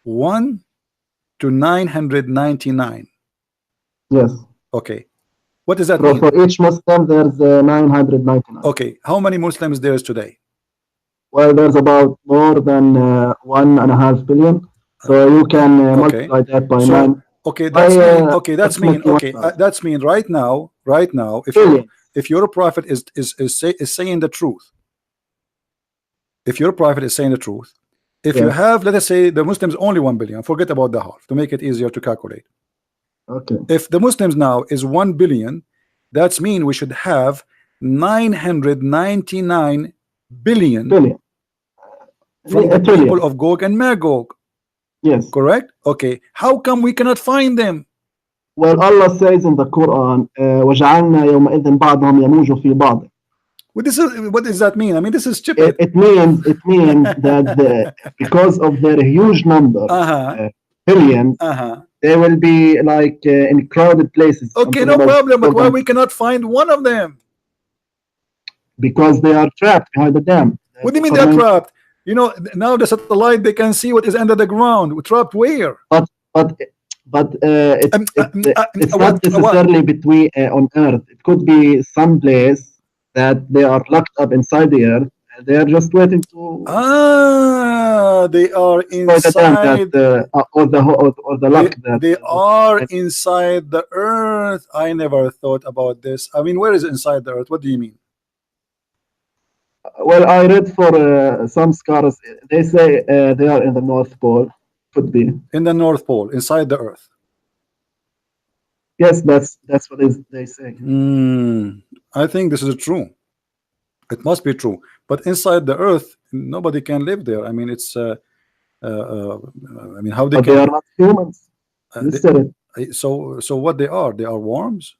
1 to 999. Yes. Okay, what does that So mean? for each Muslim, there's 999. Okay, how many Muslims there is today? Well, there's about more than 1.5 billion. So you can Okay, multiply that by so 9. okay, By that's mean approximately okay, 1,000 that's mean right now, billion. if your prophet is saying the truth, if your prophet is saying the truth, if you Yes. have, let us say, the Muslims only 1 billion, forget about the half to make it easier to calculate. Okay. If the Muslims now is 1 billion, that's mean we should have 999 billion Billion. from the A trillion. people of Gog and Magog. Yes. Correct? Okay. How come we cannot find them? Well, Allah says in the Quran, وَجَعَلْنَا يَوْمَئِذٍ بَعْضَهُمْ يَمُوجُ فِي بَعْضٍ. What does that mean? I mean, this is stupid. It means that because of their huge number, billions, they will be like in crowded places. Okay, no problem. But why we cannot find one of them? Because they are trapped behind the dam. What do you mean they're trapped? You know, now the satellite, they can see what is under the ground. We're trapped where? But it's not necessarily between on Earth. It could be some place that they are locked up inside the Earth. And they are just waiting to. They are inside. Or the lock. They are inside the Earth. I never thought about this. I mean, where is it inside the Earth? What do you mean? Well, I read for some scholars. They say they are in the North Pole. Could be in the North Pole, inside the Earth. Yes, that's what they say. I think this is true. It must be true. But inside the Earth, nobody can live there. I mean, it's. I mean, how they but can? They are not humans. So what they are? They are worms.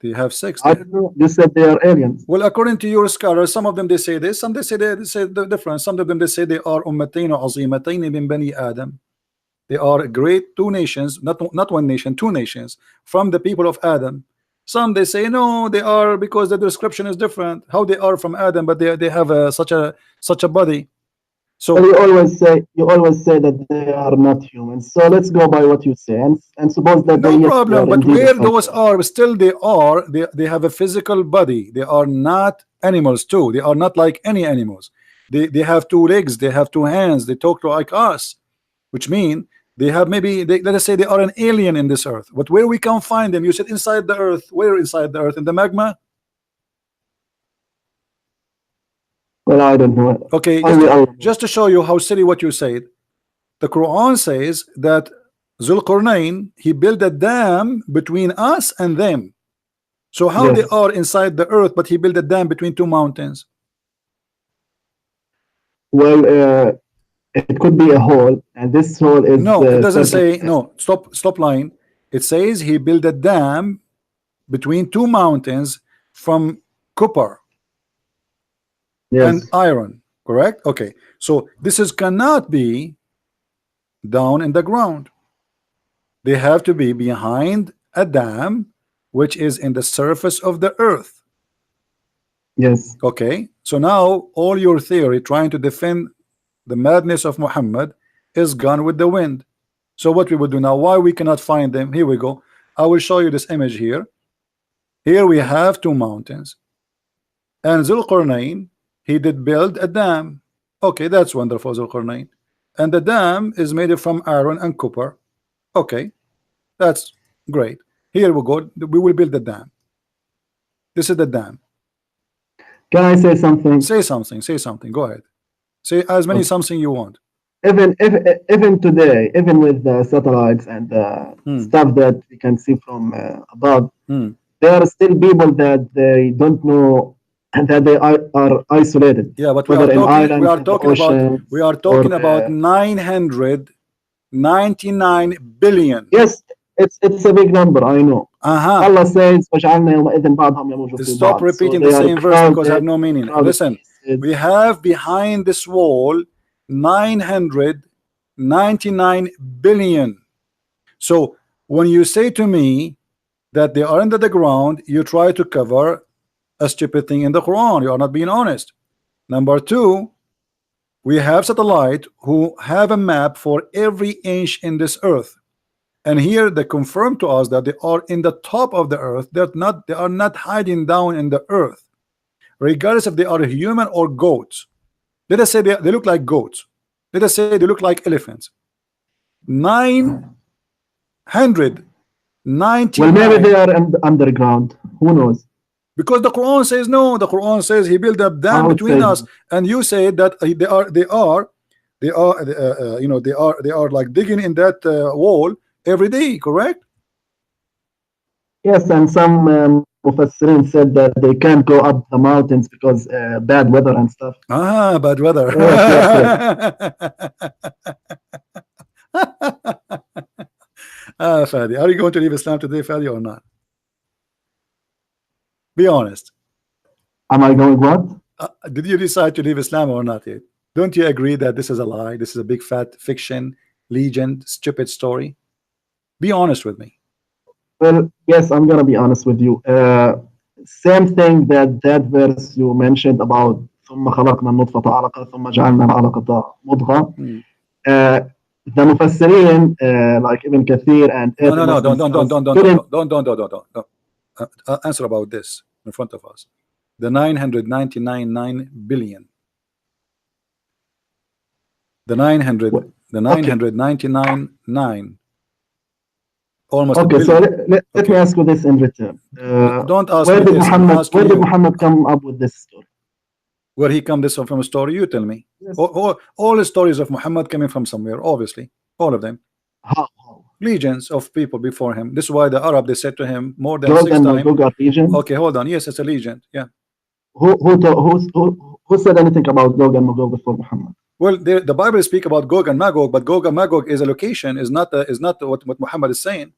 They have sex. I don't know. You said they are aliens. Well, according to your scholars, some of them they say this, some they say the different. Some of them they say they are ummatayn azimatayn min bani Adam. They are great two nations, not one nation, two nations from the people of Adam. Some they say no, they are because the description is different. How they are from Adam, but they have such a body. So well, you always say that they are not humans. So let's go by what you say and suppose that no problem. But where those are, still they have a physical body. They are not animals too. They are not like any animals. They have two legs. They have two hands. They talk like us, which mean they have let us say they are an alien in this earth. But where we can find them? You said inside the earth. Where inside the earth? In the magma? Well, I don't know. Okay, just to show you how silly what you said, the Quran says that Zulqarnain, he built a dam between us and them. So how they are inside the earth, but he built a dam between two mountains? Well, it could be a hole, and this hole is no. It doesn't say no. Stop line. It says he built a dam between two mountains from copper and iron. Correct? Okay. So this cannot be down in the ground. They have to be behind a dam, which is in the surface of the earth. Yes. Okay. So now all your theory trying to defend the madness of Muhammad is gone with the wind. So what we will do now, why we cannot find them? Here we go. I will show you this image here. Here we have two mountains, and Zulqarnain, he did build a dam. Okay, that's wonderful, Zulqarnain. And the dam is made from iron and copper. Okay, that's great. Here we go. We will build the dam. This is the dam. Can I say something? Say something. Say something. Go ahead. Say as many something you want. even today, even with the satellites and stuff that we can see from above, there are still people that they don't know that they are isolated. Yeah, but whether in islands, we are in the talking about oceans, we are or talking about 999 billion. yes, it's a big number. I know. Uh-huh. Allah says, وَجَعَلْنَا يَوْمَئِذٍ بَعْضَهُمْ يَمُوجُ فِي Stop بَعْض. So repeating they the are same verse because it have crowded, no meaning. crowded Listen, places. we have behind this wall 999 billion. So when you say to me that they are under the ground, you try to cover a stupid thing in the Quran. You are not being honest. Number two, we have satellite who have a map for every inch in this earth, and here they confirm to us that they are in the top of the earth. They are not hiding down in the earth, regardless if they are human or goats. Let us say they look like goats. Let us say they look like elephants. 999. Well, maybe they are underground. Who knows? Because the Quran says no. The Quran says he built a dam between us, and you say that they are like digging in that wall every day, correct? Yes, and some Mufassirin said that they can't go up the mountains because bad weather and stuff. Ah, bad weather. Fadi, are you going to leave Islam today, Fadi, or not? Be honest. Am I going what? Did you decide to leave Islam or not yet? Don't you agree that this is a lie? This is a big fat fiction, legend, stupid story? Be honest with me. Well, yes, I'm gonna be honest with you. Same thing that verse you mentioned about ثم خلقنا النطفة علقة ثم جعلنا العلقة مضغة. The Mufassirin, like Ibn Kathir and no, don't answer about this in front of us. The 999 billion. The 999 almost okay, so let me ask you this in return. Don't ask where me did this. Where did Muhammad come up with this story? Where he come this from a story? You tell me. Yes. All the stories of Muhammad coming from somewhere, obviously. All of them. How? Legions of people before him. This is why the Arab, they said to him more than Gog 6 and times. Magog are legions? Okay, hold on. Yes, it's a legend. Yeah. Who said anything about Gog and Magog before Muhammad? Well, the Bible speak about Gog and Magog, but Gog and Magog is a location, is not what Muhammad is saying.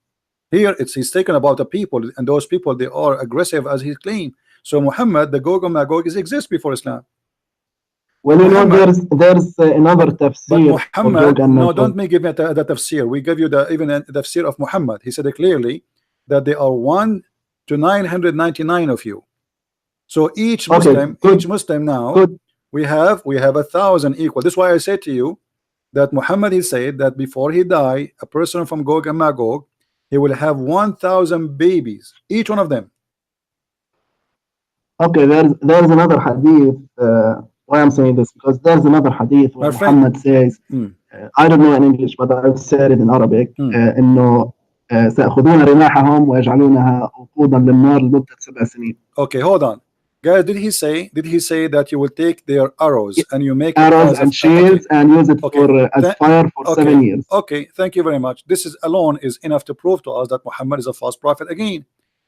Here he's taken about the people, and those people, they are aggressive as he claimed. So Muhammad, the Gog and Magog exist before Islam. Well, you know, there's another tafsir. But Muhammad, no, don't give me the tafsir. We give you even the tafsir of Muhammad. He said clearly that there are 1 to 999 of you. So each Muslim, now we have 1,000 equal. This is why I said to you that Muhammad, he said that before he died, a person from Gog and Magog, he will have 1,000 babies, each one of them. Okay, there's another hadith. Why I'm saying this, because there's another hadith where Muhammad says, I don't know in English, but I've said it in Arabic, إنه سيأخذون رماحهم ويجعلونها وقودا للنار لمدة 7 سنين. Okay, hold on, guys. Did he say that you will take their arrows and you make arrows and shields and use it for as fire for 7 years? Okay, thank you very much. This is alone is enough to prove to us that Muhammad is a false prophet again,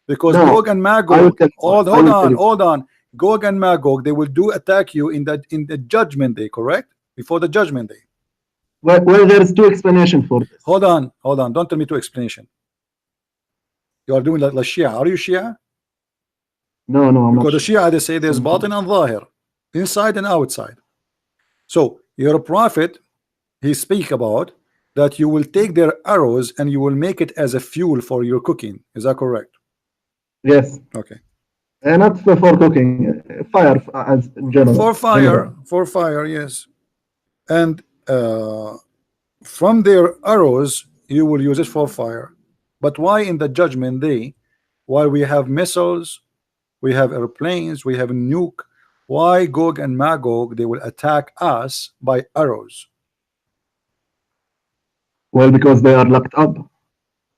because Gog and Magog. Hold on. Gog and Magog, they will attack you in the judgment day, correct? Before the judgment day. Well, there's 2 explanations for this. Hold on. Don't tell me 2 explanation. You are doing like Shia. Are you Shia? No, I'm not. Because the Shia, they say there's batin and zahir, inside and outside. So your prophet, he speak about that you will take their arrows and you will make it as a fuel for your cooking. Is that correct? Yes. Okay. Not for cooking, fire as in general. For fire, yes. And from their arrows, you will use it for fire. But why in the judgment day, while we have missiles, we have airplanes, we have a nuke, why Gog and Magog, they will attack us by arrows? Well, because they are locked up.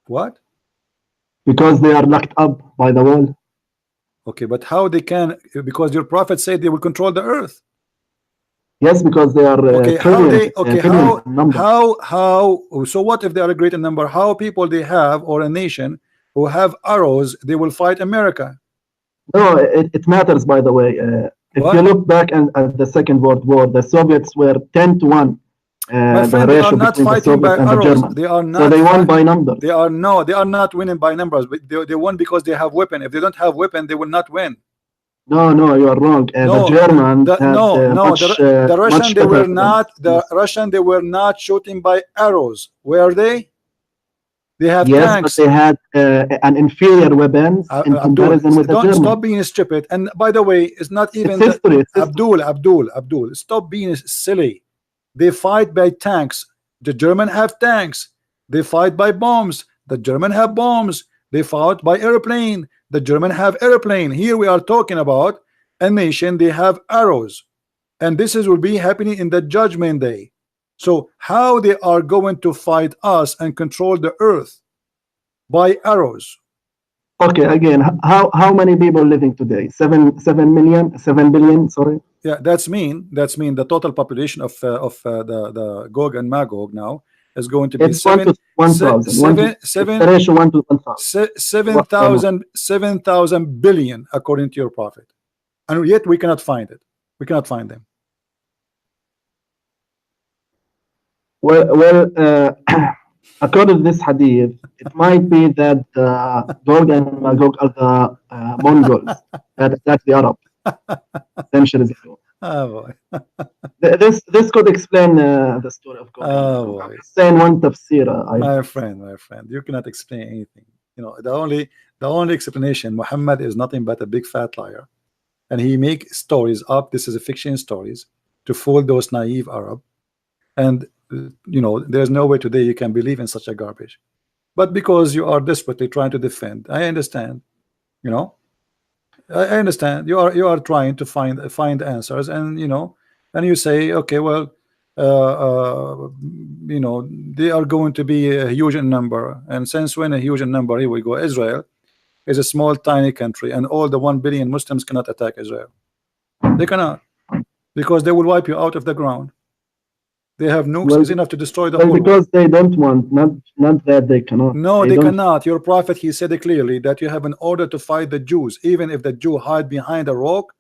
What? Because they are locked up by the wall. Okay, but how they can? Because your prophet said they will control the earth. Yes, because they are Okay, how they trillions in number. how so what if they are a great in number? How people they have, or a nation who have arrows, they will fight America? No, it matters, by the way. If you What? look back at the Second World War, the Soviets were 10-1. My The friend, they are ratio not between the fighting by Soviets and the arrows. Germans. They are So not they won by numbers. they are no, they are not winning by numbers, but they won because they have weapon. If they don't have weapon, they will not win. No, no, you are wrong. The No, Germans had the Russian, much they better were weapons. not the Yes. Russian, they were not shooting by arrows. Were they? They have Yes, tanks. but they had an inferior weapons in Abdul, comparison with the don't Germans. stop being stupid. And by the way, it's not even It's history. It's history. Abdul, stop being silly. They fight by tanks. The German have tanks. They fight by bombs. The German have bombs. They fought by airplane. The German have airplane. Here we are talking about a nation, they have arrows, and this will be happening in the judgment day. So how they are going to fight us and control the earth? By arrows. Okay, again, how many people living today? 7 billion, sorry. Yeah, that's mean the total population of the Gog and Magog now is going to be It's 1 to 1,000. The ratio 1 to 1,000. 7,000 billion according to your prophet, and yet we cannot find it. We cannot find them. Well, according to this hadith, it might be that Gog and Magog are the Mongols that attacked the Arabs centuries ago. Oh boy. This could explain the story of Gog and Magog. I'm just saying one tafsir. My friend, you cannot explain anything. You know, the only explanation, Muhammad is nothing but a big fat liar, and he make stories up. This is a fiction stories to fool those naive Arab, and you know, there's no way today you can believe in such a garbage. But because you are desperately trying to defend, I understand. You know, I understand you are trying to find answers, and you know, and you say, okay, well, you know, they are going to be a huge in number, and since when a huge in number, here we go. Israel is a small tiny country, and all the 1 billion Muslims cannot attack Israel. They cannot, because they will wipe you out of the ground. They have nukes is enough to destroy the whole because world. they don't want, not that they cannot. No, they cannot. Your prophet, he said it clearly that you have an order to fight the Jews. Even if the Jew hide behind a rock,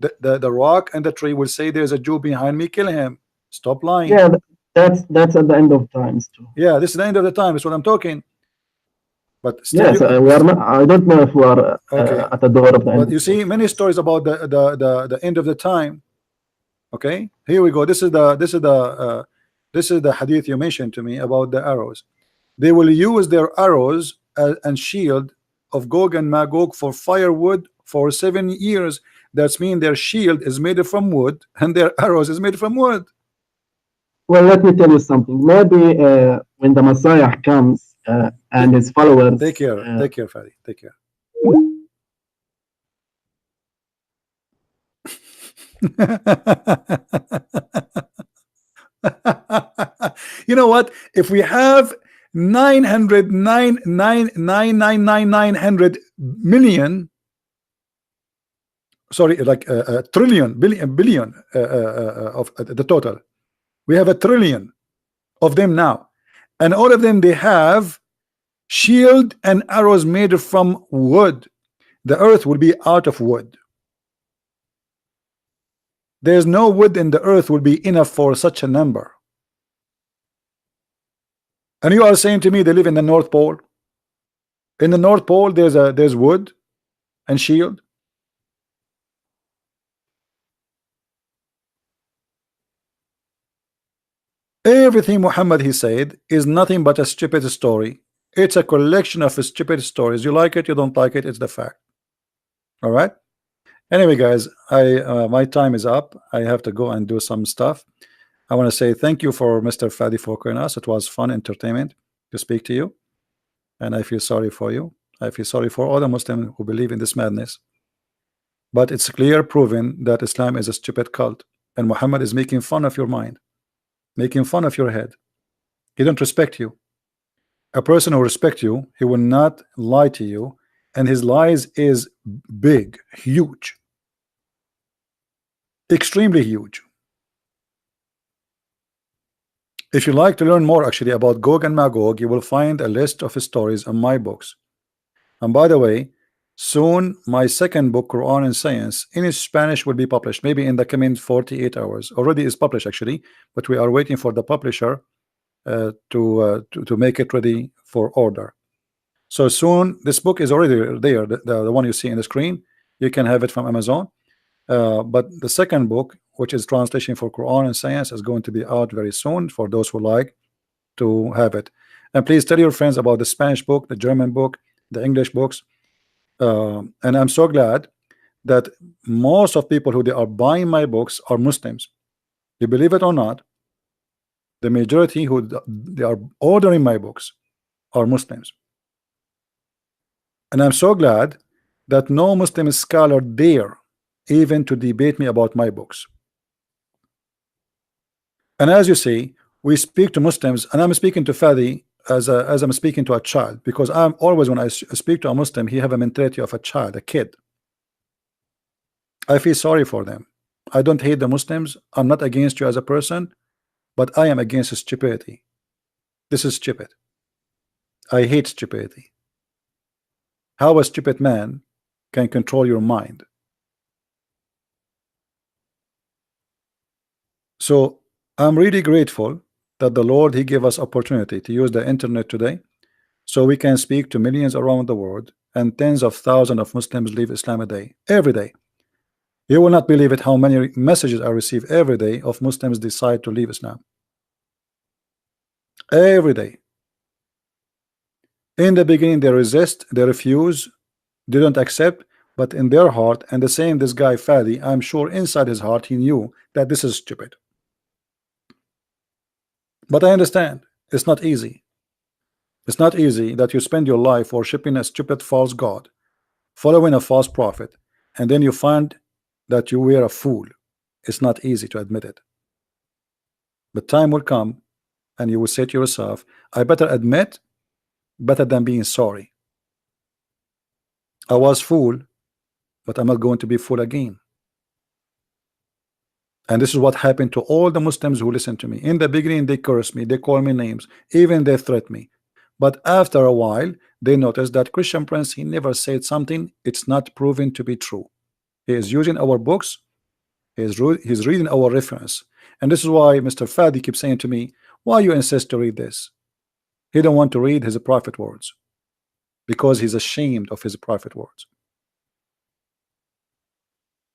the rock and the tree will say, there's a Jew behind me, kill him. Stop lying. Yeah, that's at the end of times too. Yeah, this is the end of the time. That's what I'm talking. But still, yes, we are not. I don't know if we are at the door of the end. But you see many stories about the end of the time. Okay, here we go. This is the hadith you mentioned to me about the arrows. They will use their arrows and shield of Gog and Magog for firewood for 7 years. That's mean their shield is made from wood and their arrows is made from wood. Well, let me tell you something. Maybe when the Messiah comes and his followers. Take care, Fadi. Take care. You know what? If we have 900 million, sorry, like a trillion, billion of the total, we have 1 trillion of them now, and all of them, they have shield and arrows made from wood. The earth will be out of wood. There's no wood in the earth will be enough for such a number. And you are saying to me they live in the North Pole? In the North Pole there's wood and shield. Everything Muhammad he said is nothing but a stupid story. It's a collection of stupid stories. You like it, you don't like it, it's the fact. All right. Anyway, guys, my time is up. I have to go and do some stuff. I want to say thank you for Mr. Fadi for calling us. It was fun entertainment to speak to you, and I feel sorry for you. I feel sorry for all the Muslims who believe in this madness. But it's clear, proven that Islam is a stupid cult, and Muhammad is making fun of your mind, making fun of your head. He don't respect you. A person who respects you, he will not lie to you, and his lies is big, huge, extremely huge. If you like to learn more actually about Gog and Magog, you will find a list of stories in my books. And by the way, soon my second book, Quran and Science, in Spanish will be published, maybe in the coming 48 hours. Already is published actually, but we are waiting for the publisher to make it ready for order. So soon, this book is already there, the one you see in the screen. You can have it from Amazon. But the second book, which is translation for Quran and Science, is going to be out very soon for those who like to have it. And please tell your friends about the Spanish book, the German book, the English books. And I'm so glad that most of people who they are buying my books are Muslims. You believe it or not, the majority who they are ordering my books are Muslims. And I'm so glad that no Muslim scholar dare even to debate me about my books. And as you see, we speak to Muslims, and I'm speaking to Fadi as I'm speaking to a child, because I'm always, when I speak to a Muslim, he have a mentality of a child, a kid. I feel sorry for them. I don't hate the Muslims. I'm not against you as a person, but I am against stupidity. This is stupid. I hate stupidity. How a stupid man can control your mind. So I'm really grateful that the Lord, he gave us opportunity to use the internet today, so we can speak to millions around the world, and tens of thousands of Muslims leave Islam a day, every day. You will not believe it how many messages I receive every day of Muslims decide to leave Islam. Every day. In the beginning they resist, they refuse, they don't accept, but in their heart, and the same this guy Fadi, I'm sure inside his heart he knew that this is stupid. But I understand it's not easy. It's not easy that you spend your life worshiping a stupid false god, following a false prophet, and then you find that you were a fool. It's not easy to admit it. But time will come and you will say to yourself, I better admit better than being sorry. I was fool, but I'm not going to be fool again. And this is what happened to all the Muslims who listen to me. In the beginning they curse me, they call me names, even they threat me. But after a while they notice that Christian Prince, he never said something it's not proven to be true. He is using our books, he's reading our reference. And this is why Mr. Fadi keeps saying to me, why you insist to read this? He don't want to read his prophet words because he's ashamed of his prophet words.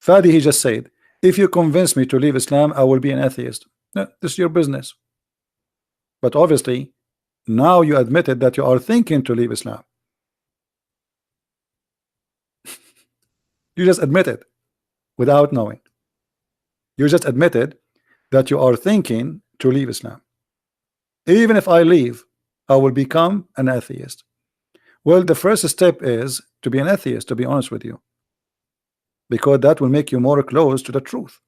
Fadi, he just said, if you convince me to leave Islam, I will be an atheist. No, this is your business. But obviously, now you admitted that you are thinking to leave Islam. You just admitted without knowing. You just admitted that you are thinking to leave Islam. Even if I leave, I will become an atheist. Well, the first step is to be an atheist, to be honest with you, because that will make you more close to the truth.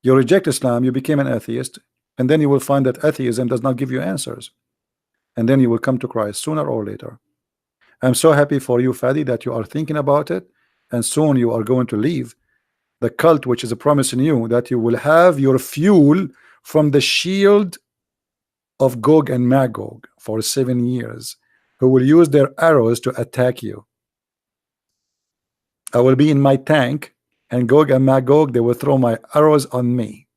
You reject Islam, you became an atheist, and then you will find that atheism does not give you answers, and then you will come to Christ sooner or later. I'm so happy for you, Fadi, that you are thinking about it, and soon you are going to leave the cult which is promising you that you will have your fuel from the shield of Gog and Magog for 7 years, who will use their arrows to attack you. I will be in my tank, and Gog and Magog, they will throw my arrows on me.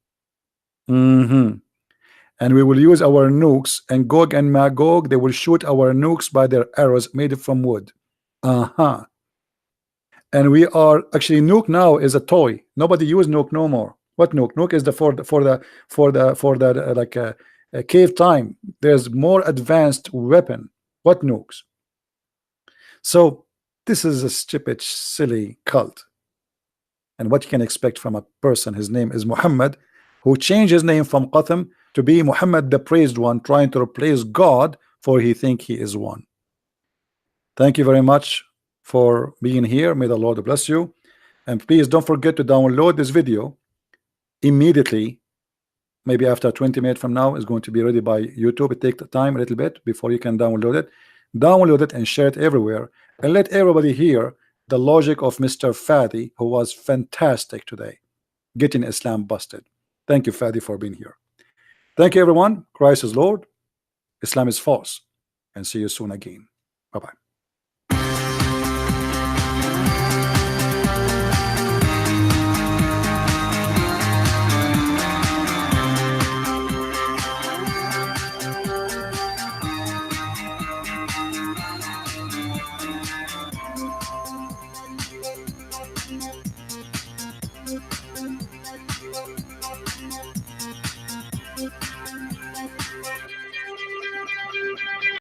And we will use our nukes, and Gog and Magog, they will shoot our nukes by their arrows made from wood. And we are actually, nuke now is a toy. Nobody use nuke no more. What nuke? Nuke is the for the like a cave time. There's more advanced weapon. What nukes? So this is a stupid, silly cult. And what you can expect from a person, his name is Muhammad, who changed his name from Qatham to be Muhammad the praised one, trying to replace God, for he think he is one. Thank you very much for being here. May the Lord bless you. And please don't forget to download this video immediately. Maybe after 20 minutes from now, it's going to be ready by YouTube. It takes time a little bit before you can download it. Download it and share it everywhere, and let everybody hear the logic of Mr. Fadi, who was fantastic today, getting Islam busted. Thank you, Fadi, for being here. Thank you, everyone. Christ is Lord. Islam is false. And see you soon again. Bye-bye.